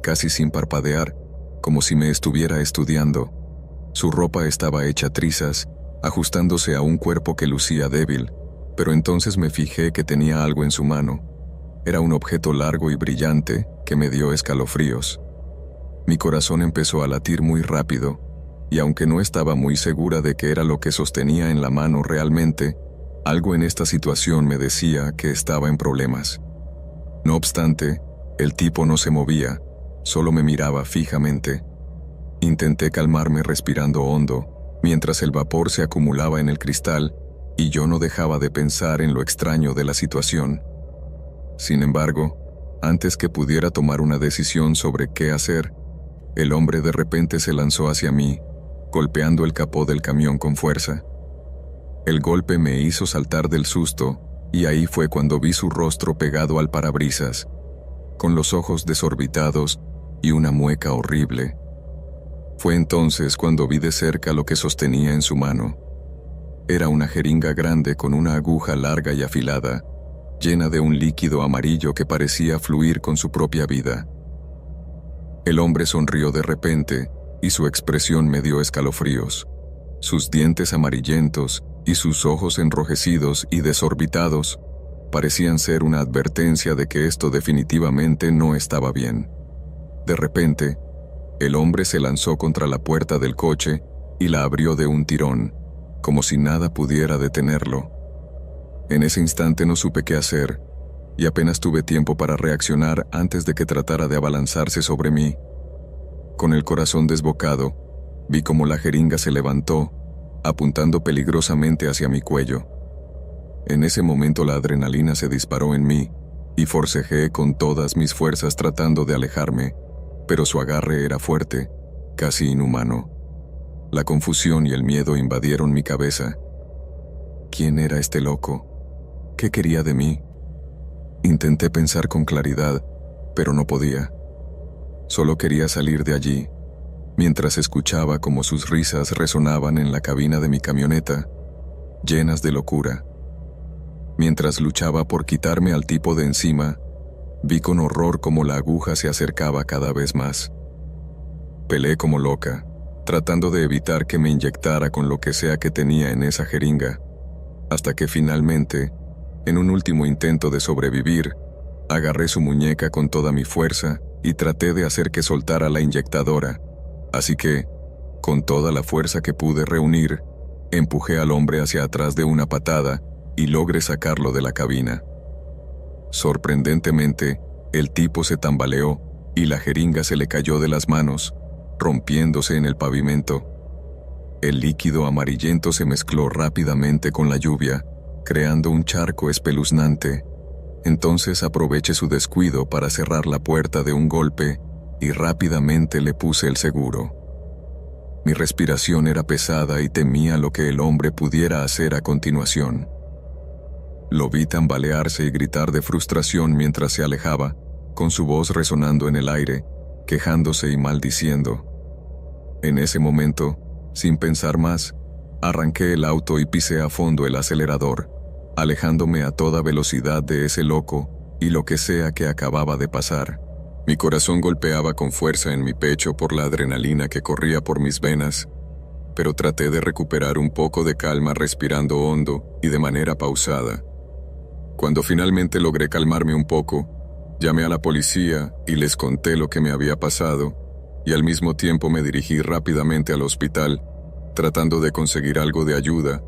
casi sin parpadear, como si me estuviera estudiando. Su ropa estaba hecha trizas, ajustándose a un cuerpo que lucía débil, pero entonces me fijé que tenía algo en su mano. Era un objeto largo y brillante que me dio escalofríos. Mi corazón empezó a latir muy rápido, y aunque no estaba muy segura de qué era lo que sostenía en la mano realmente, algo en esta situación me decía que estaba en problemas. No obstante, el tipo no se movía, solo me miraba fijamente. Intenté calmarme respirando hondo, mientras el vapor se acumulaba en el cristal, y yo no dejaba de pensar en lo extraño de la situación. Sin embargo, antes que pudiera tomar una decisión sobre qué hacer, el hombre de repente se lanzó hacia mí, golpeando el capó del camión con fuerza. El golpe me hizo saltar del susto, y ahí fue cuando vi su rostro pegado al parabrisas, con los ojos desorbitados y una mueca horrible. Fue entonces cuando vi de cerca lo que sostenía en su mano. Era una jeringa grande con una aguja larga y afilada, llena de un líquido amarillo que parecía fluir con su propia vida. El hombre sonrió de repente y su expresión me dio escalofríos. Sus dientes amarillentos y sus ojos enrojecidos y desorbitados parecían ser una advertencia de que esto definitivamente no estaba bien. De repente, el hombre se lanzó contra la puerta del coche y la abrió de un tirón, como si nada pudiera detenerlo. En ese instante no supe qué hacer, y apenas tuve tiempo para reaccionar antes de que tratara de abalanzarse sobre mí. Con el corazón desbocado, vi cómo la jeringa se levantó, apuntando peligrosamente hacia mi cuello. En ese momento la adrenalina se disparó en mí, y forcejeé con todas mis fuerzas tratando de alejarme, pero su agarre era fuerte, casi inhumano. La confusión y el miedo invadieron mi cabeza. ¿Quién era este loco? ¿Qué quería de mí? Intenté pensar con claridad, pero no podía. Solo quería salir de allí, mientras escuchaba cómo sus risas resonaban en la cabina de mi camioneta, llenas de locura. Mientras luchaba por quitarme al tipo de encima, vi con horror cómo la aguja se acercaba cada vez más. Peleé como loca, tratando de evitar que me inyectara con lo que sea que tenía en esa jeringa, hasta que finalmente, en un último intento de sobrevivir, agarré su muñeca con toda mi fuerza y traté de hacer que soltara la inyectadora. Así que, con toda la fuerza que pude reunir, empujé al hombre hacia atrás de una patada y logré sacarlo de la cabina. Sorprendentemente, el tipo se tambaleó y la jeringa se le cayó de las manos, rompiéndose en el pavimento. El líquido amarillento se mezcló rápidamente con la lluvia, creando un charco espeluznante. Entonces aproveché su descuido para cerrar la puerta de un golpe y rápidamente le puse el seguro. Mi respiración era pesada y temía lo que el hombre pudiera hacer a continuación. Lo vi tambalearse y gritar de frustración mientras se alejaba, con su voz resonando en el aire, quejándose y maldiciendo. En ese momento, sin pensar más, arranqué el auto y pisé a fondo el acelerador, alejándome a toda velocidad de ese loco y lo que sea que acababa de pasar. Mi corazón golpeaba con fuerza en mi pecho por la adrenalina que corría por mis venas, pero traté de recuperar un poco de calma respirando hondo y de manera pausada. Cuando finalmente logré calmarme un poco, llamé a la policía y les conté lo que me había pasado, y al mismo tiempo me dirigí rápidamente al hospital, tratando de conseguir algo de ayuda,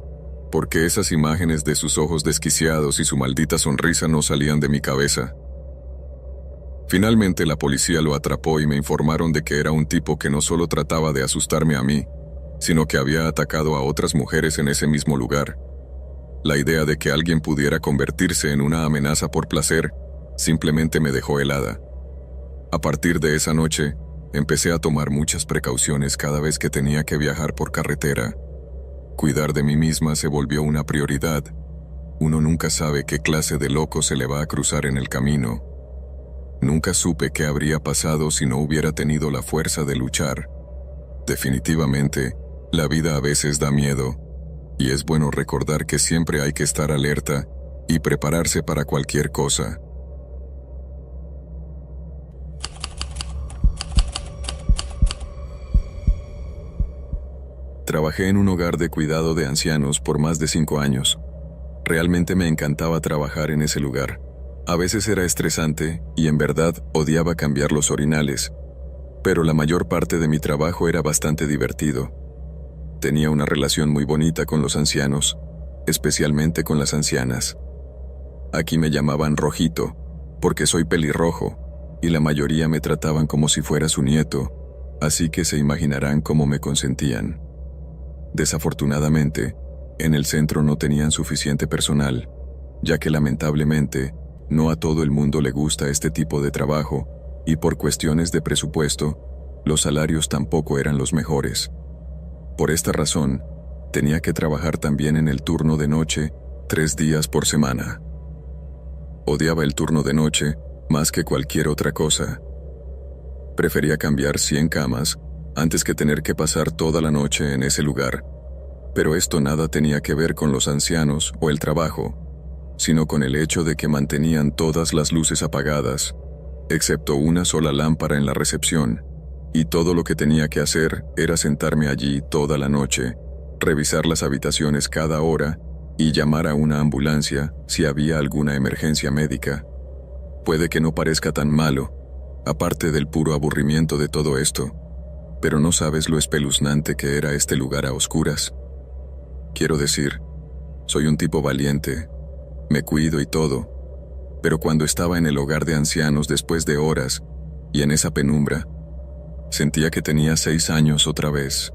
porque esas imágenes de sus ojos desquiciados y su maldita sonrisa no salían de mi cabeza. Finalmente la policía lo atrapó y me informaron de que era un tipo que no solo trataba de asustarme a mí, sino que había atacado a otras mujeres en ese mismo lugar. La idea de que alguien pudiera convertirse en una amenaza por placer simplemente me dejó helada. A partir de esa noche, empecé a tomar muchas precauciones cada vez que tenía que viajar por carretera. Cuidar de mí misma se volvió una prioridad. Uno nunca sabe qué clase de loco se le va a cruzar en el camino. Nunca supe qué habría pasado si no hubiera tenido la fuerza de luchar. Definitivamente, la vida a veces da miedo, y es bueno recordar que siempre hay que estar alerta y prepararse para cualquier cosa. Trabajé en un hogar de cuidado de ancianos por más de 5 años. Realmente me encantaba trabajar en ese lugar. A veces era estresante y en verdad odiaba cambiar los orinales, pero la mayor parte de mi trabajo era bastante divertido. Tenía una relación muy bonita con los ancianos, especialmente con las ancianas. Aquí me llamaban Rojito, porque soy pelirrojo, y la mayoría me trataban como si fuera su nieto, así que se imaginarán cómo me consentían. Desafortunadamente, En el centro no tenían suficiente personal, ya que lamentablemente no a todo el mundo le gusta este tipo de trabajo, y por cuestiones de presupuesto, los salarios tampoco eran los mejores. Por esta razón, tenía que trabajar también en el turno de noche 3 días por semana. Odiaba el turno de noche más que cualquier otra cosa. Prefería cambiar 100 camas antes que tener que pasar toda la noche en ese lugar. Pero esto nada tenía que ver con los ancianos o el trabajo, sino con el hecho de que mantenían todas las luces apagadas, excepto una sola lámpara en la recepción, y todo lo que tenía que hacer era sentarme allí toda la noche, revisar las habitaciones cada hora y llamar a una ambulancia si había alguna emergencia médica. Puede que no parezca tan malo, aparte del puro aburrimiento de todo esto, pero no sabes lo espeluznante que era este lugar a oscuras. Quiero decir, soy un tipo valiente, me cuido y todo, pero cuando estaba en el hogar de ancianos después de horas, y en esa penumbra, sentía que tenía 6 años otra vez.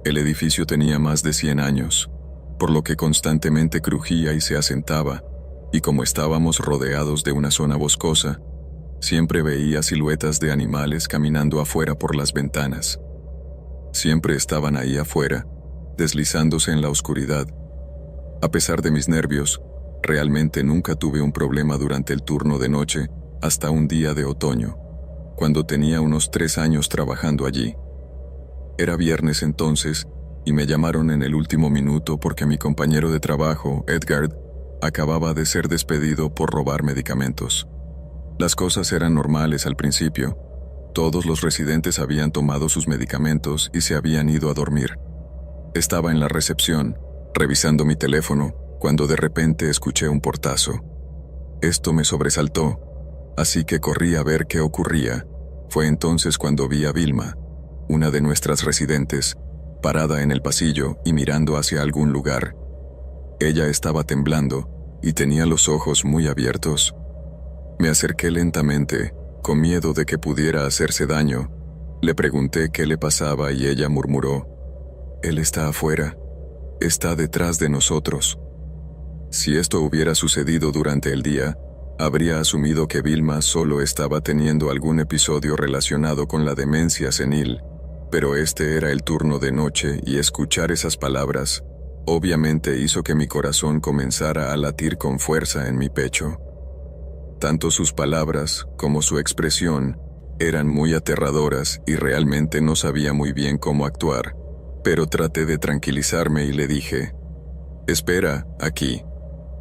El edificio tenía más de 100 años, por lo que constantemente crujía y se asentaba, y como estábamos rodeados de una zona boscosa, siempre veía siluetas de animales caminando afuera por las ventanas. Siempre estaban ahí afuera, deslizándose en la oscuridad. A pesar de mis nervios, realmente nunca tuve un problema durante el turno de noche hasta un día de otoño, cuando tenía unos 3 años trabajando allí. Era viernes entonces, y me llamaron en el último minuto porque mi compañero de trabajo, Edgar, acababa de ser despedido por robar medicamentos. Las cosas eran normales al principio. Todos los residentes habían tomado sus medicamentos y se habían ido a dormir. Estaba en la recepción, revisando mi teléfono, cuando de repente escuché un portazo. Esto me sobresaltó, así que corrí a ver qué ocurría. Fue entonces cuando vi a Vilma, una de nuestras residentes, parada en el pasillo y mirando hacia algún lugar. Ella estaba temblando y tenía los ojos muy abiertos. Me acerqué lentamente, con miedo de que pudiera hacerse daño. Le pregunté qué le pasaba y ella murmuró: «Él está afuera, está detrás de nosotros». Si esto hubiera sucedido durante el día, habría asumido que Vilma solo estaba teniendo algún episodio relacionado con la demencia senil, pero este era el turno de noche y escuchar esas palabras, obviamente hizo que mi corazón comenzara a latir con fuerza en mi pecho. Tanto sus palabras como su expresión eran muy aterradoras y realmente no sabía muy bien cómo actuar, pero traté de tranquilizarme y le dije: «Espera, aquí»,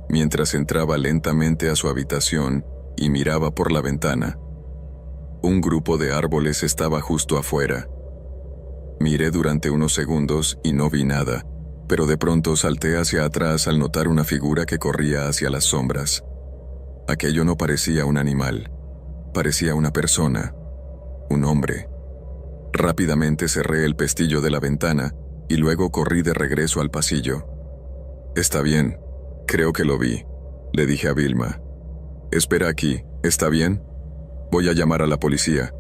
mientras entraba lentamente a su habitación y miraba por la ventana. Un grupo de árboles estaba justo afuera. Miré durante unos segundos y no vi nada, pero de pronto salté hacia atrás al notar una figura que corría hacia las sombras. Aquello no parecía un animal, parecía una persona, un hombre. Rápidamente cerré el pestillo de la ventana y luego corrí de regreso al pasillo. «Está bien, creo que lo vi», le dije a Vilma. «Espera aquí, ¿está bien? Voy a llamar a la policía».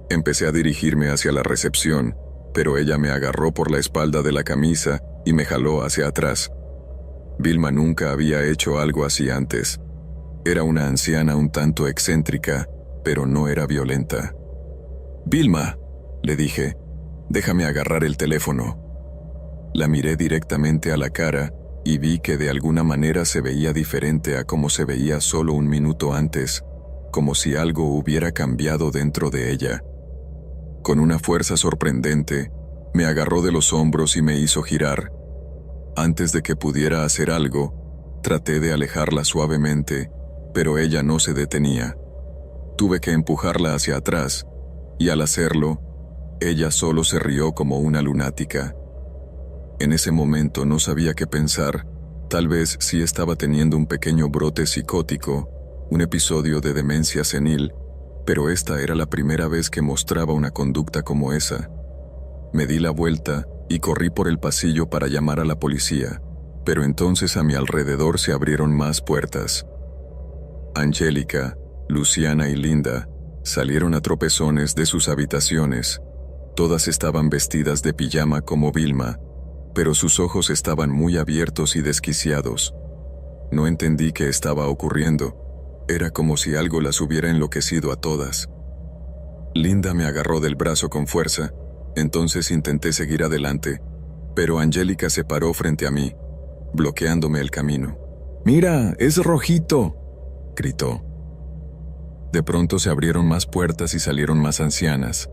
Empecé a dirigirme hacia la recepción, pero ella me agarró por la espalda de la camisa y me jaló hacia atrás. Vilma nunca había hecho algo así antes. Era una anciana un tanto excéntrica, pero no era violenta. «Vilma», le dije, «déjame agarrar el teléfono». La miré directamente a la cara y vi que de alguna manera se veía diferente a como se veía solo un minuto antes, como si algo hubiera cambiado dentro de ella. Con una fuerza sorprendente, me agarró de los hombros y me hizo girar. Antes de que pudiera hacer algo, traté de alejarla suavemente, pero ella no se detenía. Tuve que empujarla hacia atrás, y al hacerlo, ella solo se rió como una lunática. En ese momento no sabía qué pensar. Tal vez sí estaba teniendo un pequeño brote psicótico, un episodio de demencia senil, pero esta era la primera vez que mostraba una conducta como esa. Me di la vuelta y corrí por el pasillo para llamar a la policía, pero entonces a mi alrededor se abrieron más puertas. Angélica, Luciana y Linda salieron a tropezones de sus habitaciones. Todas estaban vestidas de pijama como Vilma, pero sus ojos estaban muy abiertos y desquiciados. No entendí qué estaba ocurriendo. Era como si algo las hubiera enloquecido a todas. Linda me agarró del brazo con fuerza, entonces intenté seguir adelante, pero Angélica se paró frente a mí, bloqueándome el camino. «¡Mira, es Rojito!», gritó. De pronto se abrieron más puertas y salieron más ancianas.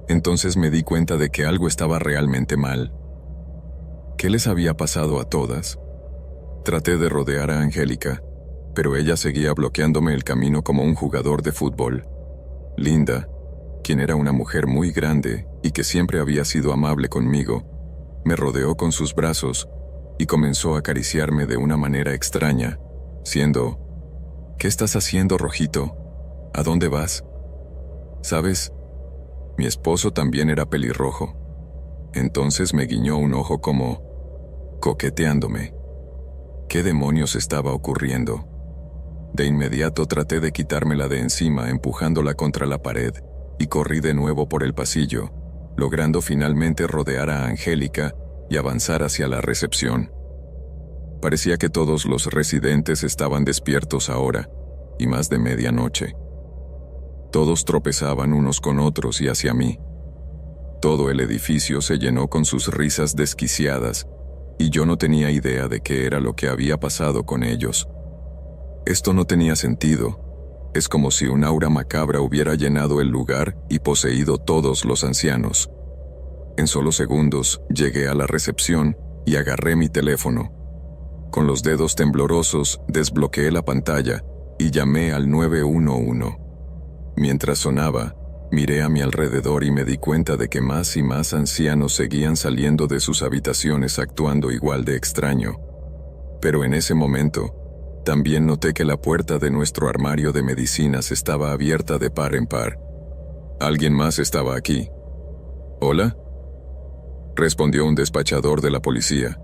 Entonces me di cuenta de que algo estaba realmente mal. ¿Qué les había pasado a todas? Traté de rodear a Angélica, pero ella seguía bloqueándome el camino como un jugador de fútbol. Linda, quien era una mujer muy grande y que siempre había sido amable conmigo, me rodeó con sus brazos y comenzó a acariciarme de una manera extraña, siendo: «¿Qué estás haciendo, Rojito? ¿A dónde vas?». ¿Sabes? Mi esposo también era pelirrojo. Entonces me guiñó un ojo como coqueteándome. ¿Qué demonios estaba ocurriendo? De inmediato traté de quitármela de encima empujándola contra la pared y corrí de nuevo por el pasillo, logrando finalmente rodear a Angélica y avanzar hacia la recepción. Parecía que todos los residentes estaban despiertos ahora, y más de medianoche. Todos tropezaban unos con otros y hacia mí. Todo el edificio se llenó con sus risas desquiciadas, y yo no tenía idea de qué era lo que había pasado con ellos. Esto no tenía sentido. Es como si un aura macabra hubiera llenado el lugar y poseído todos los ancianos. En solo segundos llegué a la recepción y agarré mi teléfono. Con los dedos temblorosos desbloqueé la pantalla y llamé al 911. Mientras sonaba, miré a mi alrededor y me di cuenta de que más y más ancianos seguían saliendo de sus habitaciones actuando igual de extraño. Pero en ese momento, también noté que la puerta de nuestro armario de medicinas estaba abierta de par en par. ¿Alguien más estaba aquí? ¿Hola?, respondió un despachador de la policía.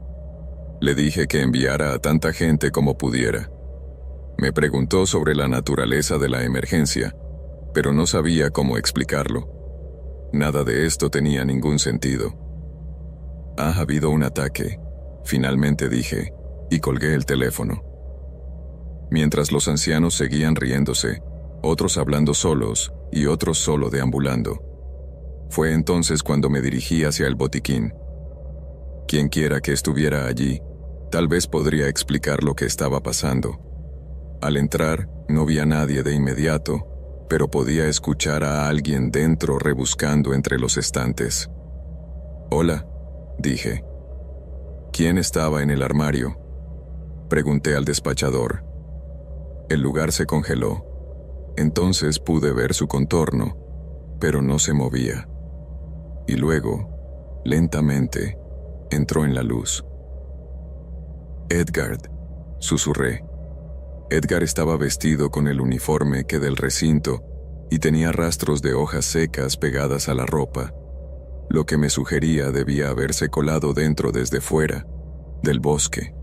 Le dije que enviara a tanta gente como pudiera. Me preguntó sobre la naturaleza de la emergencia, pero no sabía cómo explicarlo. Nada de esto tenía ningún sentido. «Ha habido un ataque», finalmente dije, y colgué el teléfono. Mientras los ancianos seguían riéndose, otros hablando solos y otros solo deambulando. Fue entonces cuando me dirigí hacia el botiquín. Quienquiera que estuviera allí, tal vez podría explicar lo que estaba pasando. Al entrar, no vi a nadie de inmediato, pero podía escuchar a alguien dentro rebuscando entre los estantes. «Hola», dije. «¿Quién estaba en el armario?», pregunté al despachador. El lugar se congeló. Entonces pude ver su contorno, pero no se movía. Y luego, lentamente, entró en la luz. «Edgar», susurré. Edgar estaba vestido con el uniforme que del recinto y tenía rastros de hojas secas pegadas a la ropa, lo que me sugería debía haberse colado dentro desde fuera, del bosque.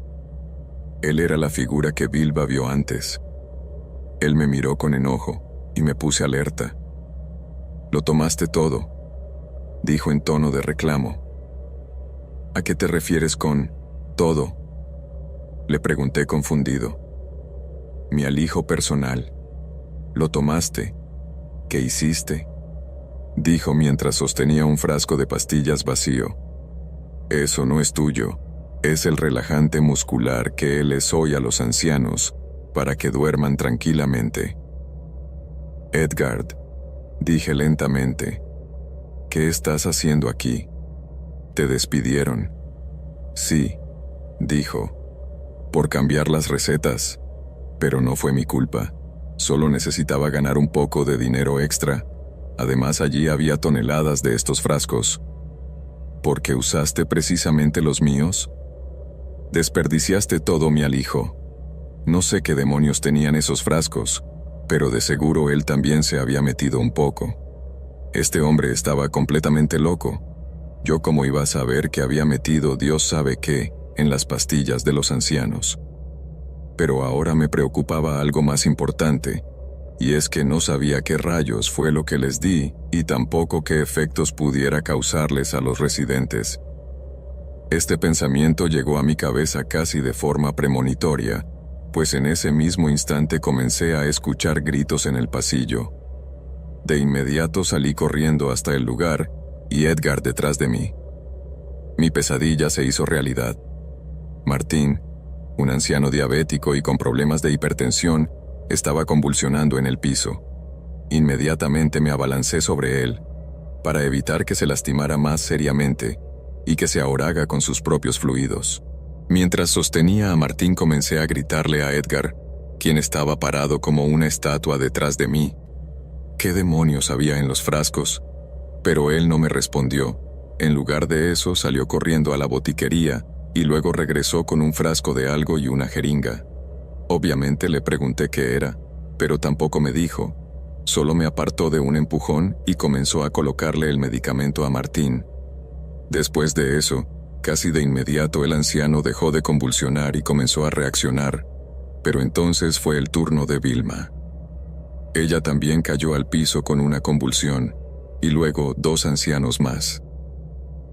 Él era la figura que Vilva vio antes. Él me miró con enojo y me puse alerta. «Lo tomaste todo», dijo en tono de reclamo. «¿A qué te refieres con todo?», le pregunté confundido. «Mi alijo personal. Lo tomaste. ¿Qué hiciste?», dijo mientras sostenía un frasco de pastillas vacío. «Eso no es tuyo. Es el relajante muscular que él les hoy a los ancianos para que duerman tranquilamente». «Edgar», dije lentamente, «¿qué estás haciendo aquí? ¿Te despidieron?». «Sí», dijo, «por cambiar las recetas, pero no fue mi culpa. Solo necesitaba ganar un poco de dinero extra. Además, allí había toneladas de estos frascos». «¿Por qué usaste precisamente los míos?». «Desperdiciaste todo mi alijo. No sé qué demonios tenían esos frascos, pero de seguro él también se había metido un poco. Este hombre estaba completamente loco. Yo cómo iba a saber que había metido Dios sabe qué en las pastillas de los ancianos. Pero ahora me preocupaba algo más importante, y es que no sabía qué rayos fue lo que les di y tampoco qué efectos pudiera causarles a los residentes. Este pensamiento llegó a mi cabeza casi de forma premonitoria, pues en ese mismo instante comencé a escuchar gritos en el pasillo. De inmediato salí corriendo hasta el lugar y Edgar detrás de mí. Mi pesadilla se hizo realidad. Martín, un anciano diabético y con problemas de hipertensión, estaba convulsionando en el piso. Inmediatamente me abalancé sobre él, para evitar que se lastimara más seriamente y que se ahogara con sus propios fluidos. Mientras sostenía a Martín comencé a gritarle a Edgar, quien estaba parado como una estatua detrás de mí. ¿Qué demonios había en los frascos? Pero él no me respondió. En lugar de eso salió corriendo a la botiquería y luego regresó con un frasco de algo y una jeringa. Obviamente le pregunté qué era, pero tampoco me dijo. Solo me apartó de un empujón y comenzó a colocarle el medicamento a Martín. Después de eso, casi de inmediato el anciano dejó de convulsionar y comenzó a reaccionar, pero entonces fue el turno de Vilma. Ella también cayó al piso con una convulsión, y luego 2 ancianos más.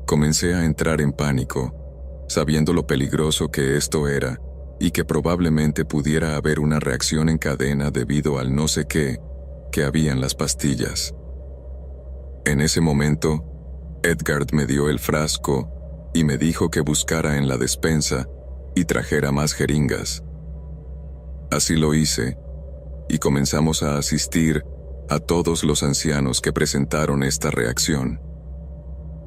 Comencé a entrar en pánico, sabiendo lo peligroso que esto era, y que probablemente pudiera haber una reacción en cadena debido al no sé qué que había en las pastillas. En ese momento, Edgar me dio el frasco y me dijo que buscara en la despensa y trajera más jeringas. Así lo hice, y comenzamos a asistir a todos los ancianos que presentaron esta reacción.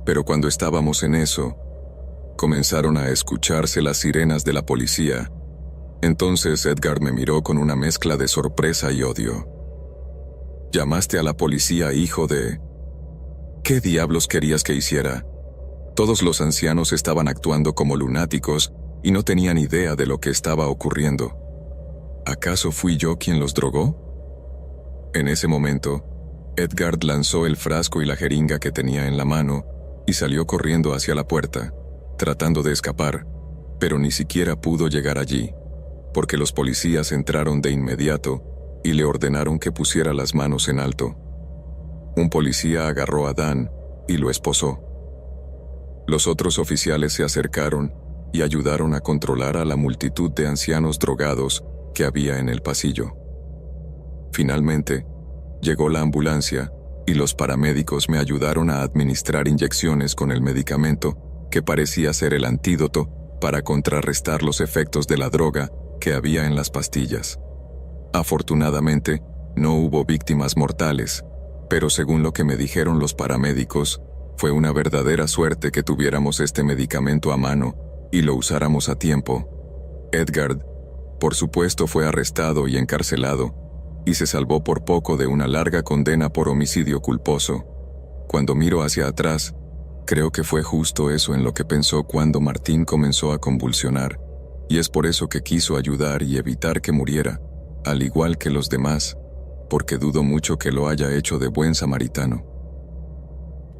Pero cuando estábamos en eso, comenzaron a escucharse las sirenas de la policía. Entonces Edgar me miró con una mezcla de sorpresa y odio. «¿Llamaste a la policía, hijo de...? ¿Qué diablos querías que hiciera?» Todos los ancianos estaban actuando como lunáticos y no tenían idea de lo que estaba ocurriendo. ¿Acaso fui yo quien los drogó? En ese momento, Edgar lanzó el frasco y la jeringa que tenía en la mano y salió corriendo hacia la puerta, tratando de escapar, pero ni siquiera pudo llegar allí, porque los policías entraron de inmediato y le ordenaron que pusiera las manos en alto. Un policía agarró a Dan y lo esposó. Los otros oficiales se acercaron y ayudaron a controlar a la multitud de ancianos drogados que había en el pasillo. Finalmente, llegó la ambulancia y los paramédicos me ayudaron a administrar inyecciones con el medicamento que parecía ser el antídoto para contrarrestar los efectos de la droga que había en las pastillas. Afortunadamente, no hubo víctimas mortales, pero según lo que me dijeron los paramédicos, fue una verdadera suerte que tuviéramos este medicamento a mano y lo usáramos a tiempo. Edgar, por supuesto, fue arrestado y encarcelado, y se salvó por poco de una larga condena por homicidio culposo. Cuando miro hacia atrás, creo que fue justo eso en lo que pensó cuando Martín comenzó a convulsionar, y es por eso que quiso ayudar y evitar que muriera, al igual que los demás, porque dudo mucho que lo haya hecho de buen samaritano.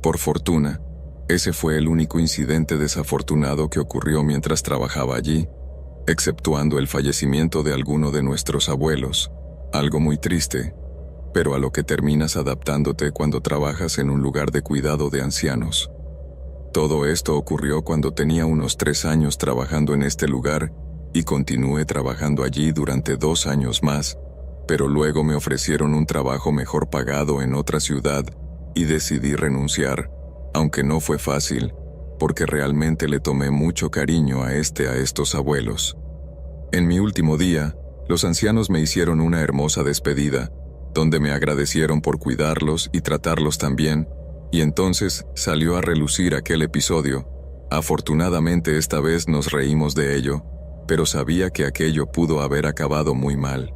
Por fortuna, ese fue el único incidente desafortunado que ocurrió mientras trabajaba allí, exceptuando el fallecimiento de alguno de nuestros abuelos, algo muy triste, pero a lo que terminas adaptándote cuando trabajas en un lugar de cuidado de ancianos. Todo esto ocurrió cuando tenía unos 3 años trabajando en este lugar y continué trabajando allí durante 2 años más, pero luego me ofrecieron un trabajo mejor pagado en otra ciudad y decidí renunciar, aunque no fue fácil, porque realmente le tomé mucho cariño a estos abuelos. En mi último día, los ancianos me hicieron una hermosa despedida, donde me agradecieron por cuidarlos y tratarlos tan bien, y entonces salió a relucir aquel episodio. Afortunadamente esta vez nos reímos de ello, pero sabía que aquello pudo haber acabado muy mal.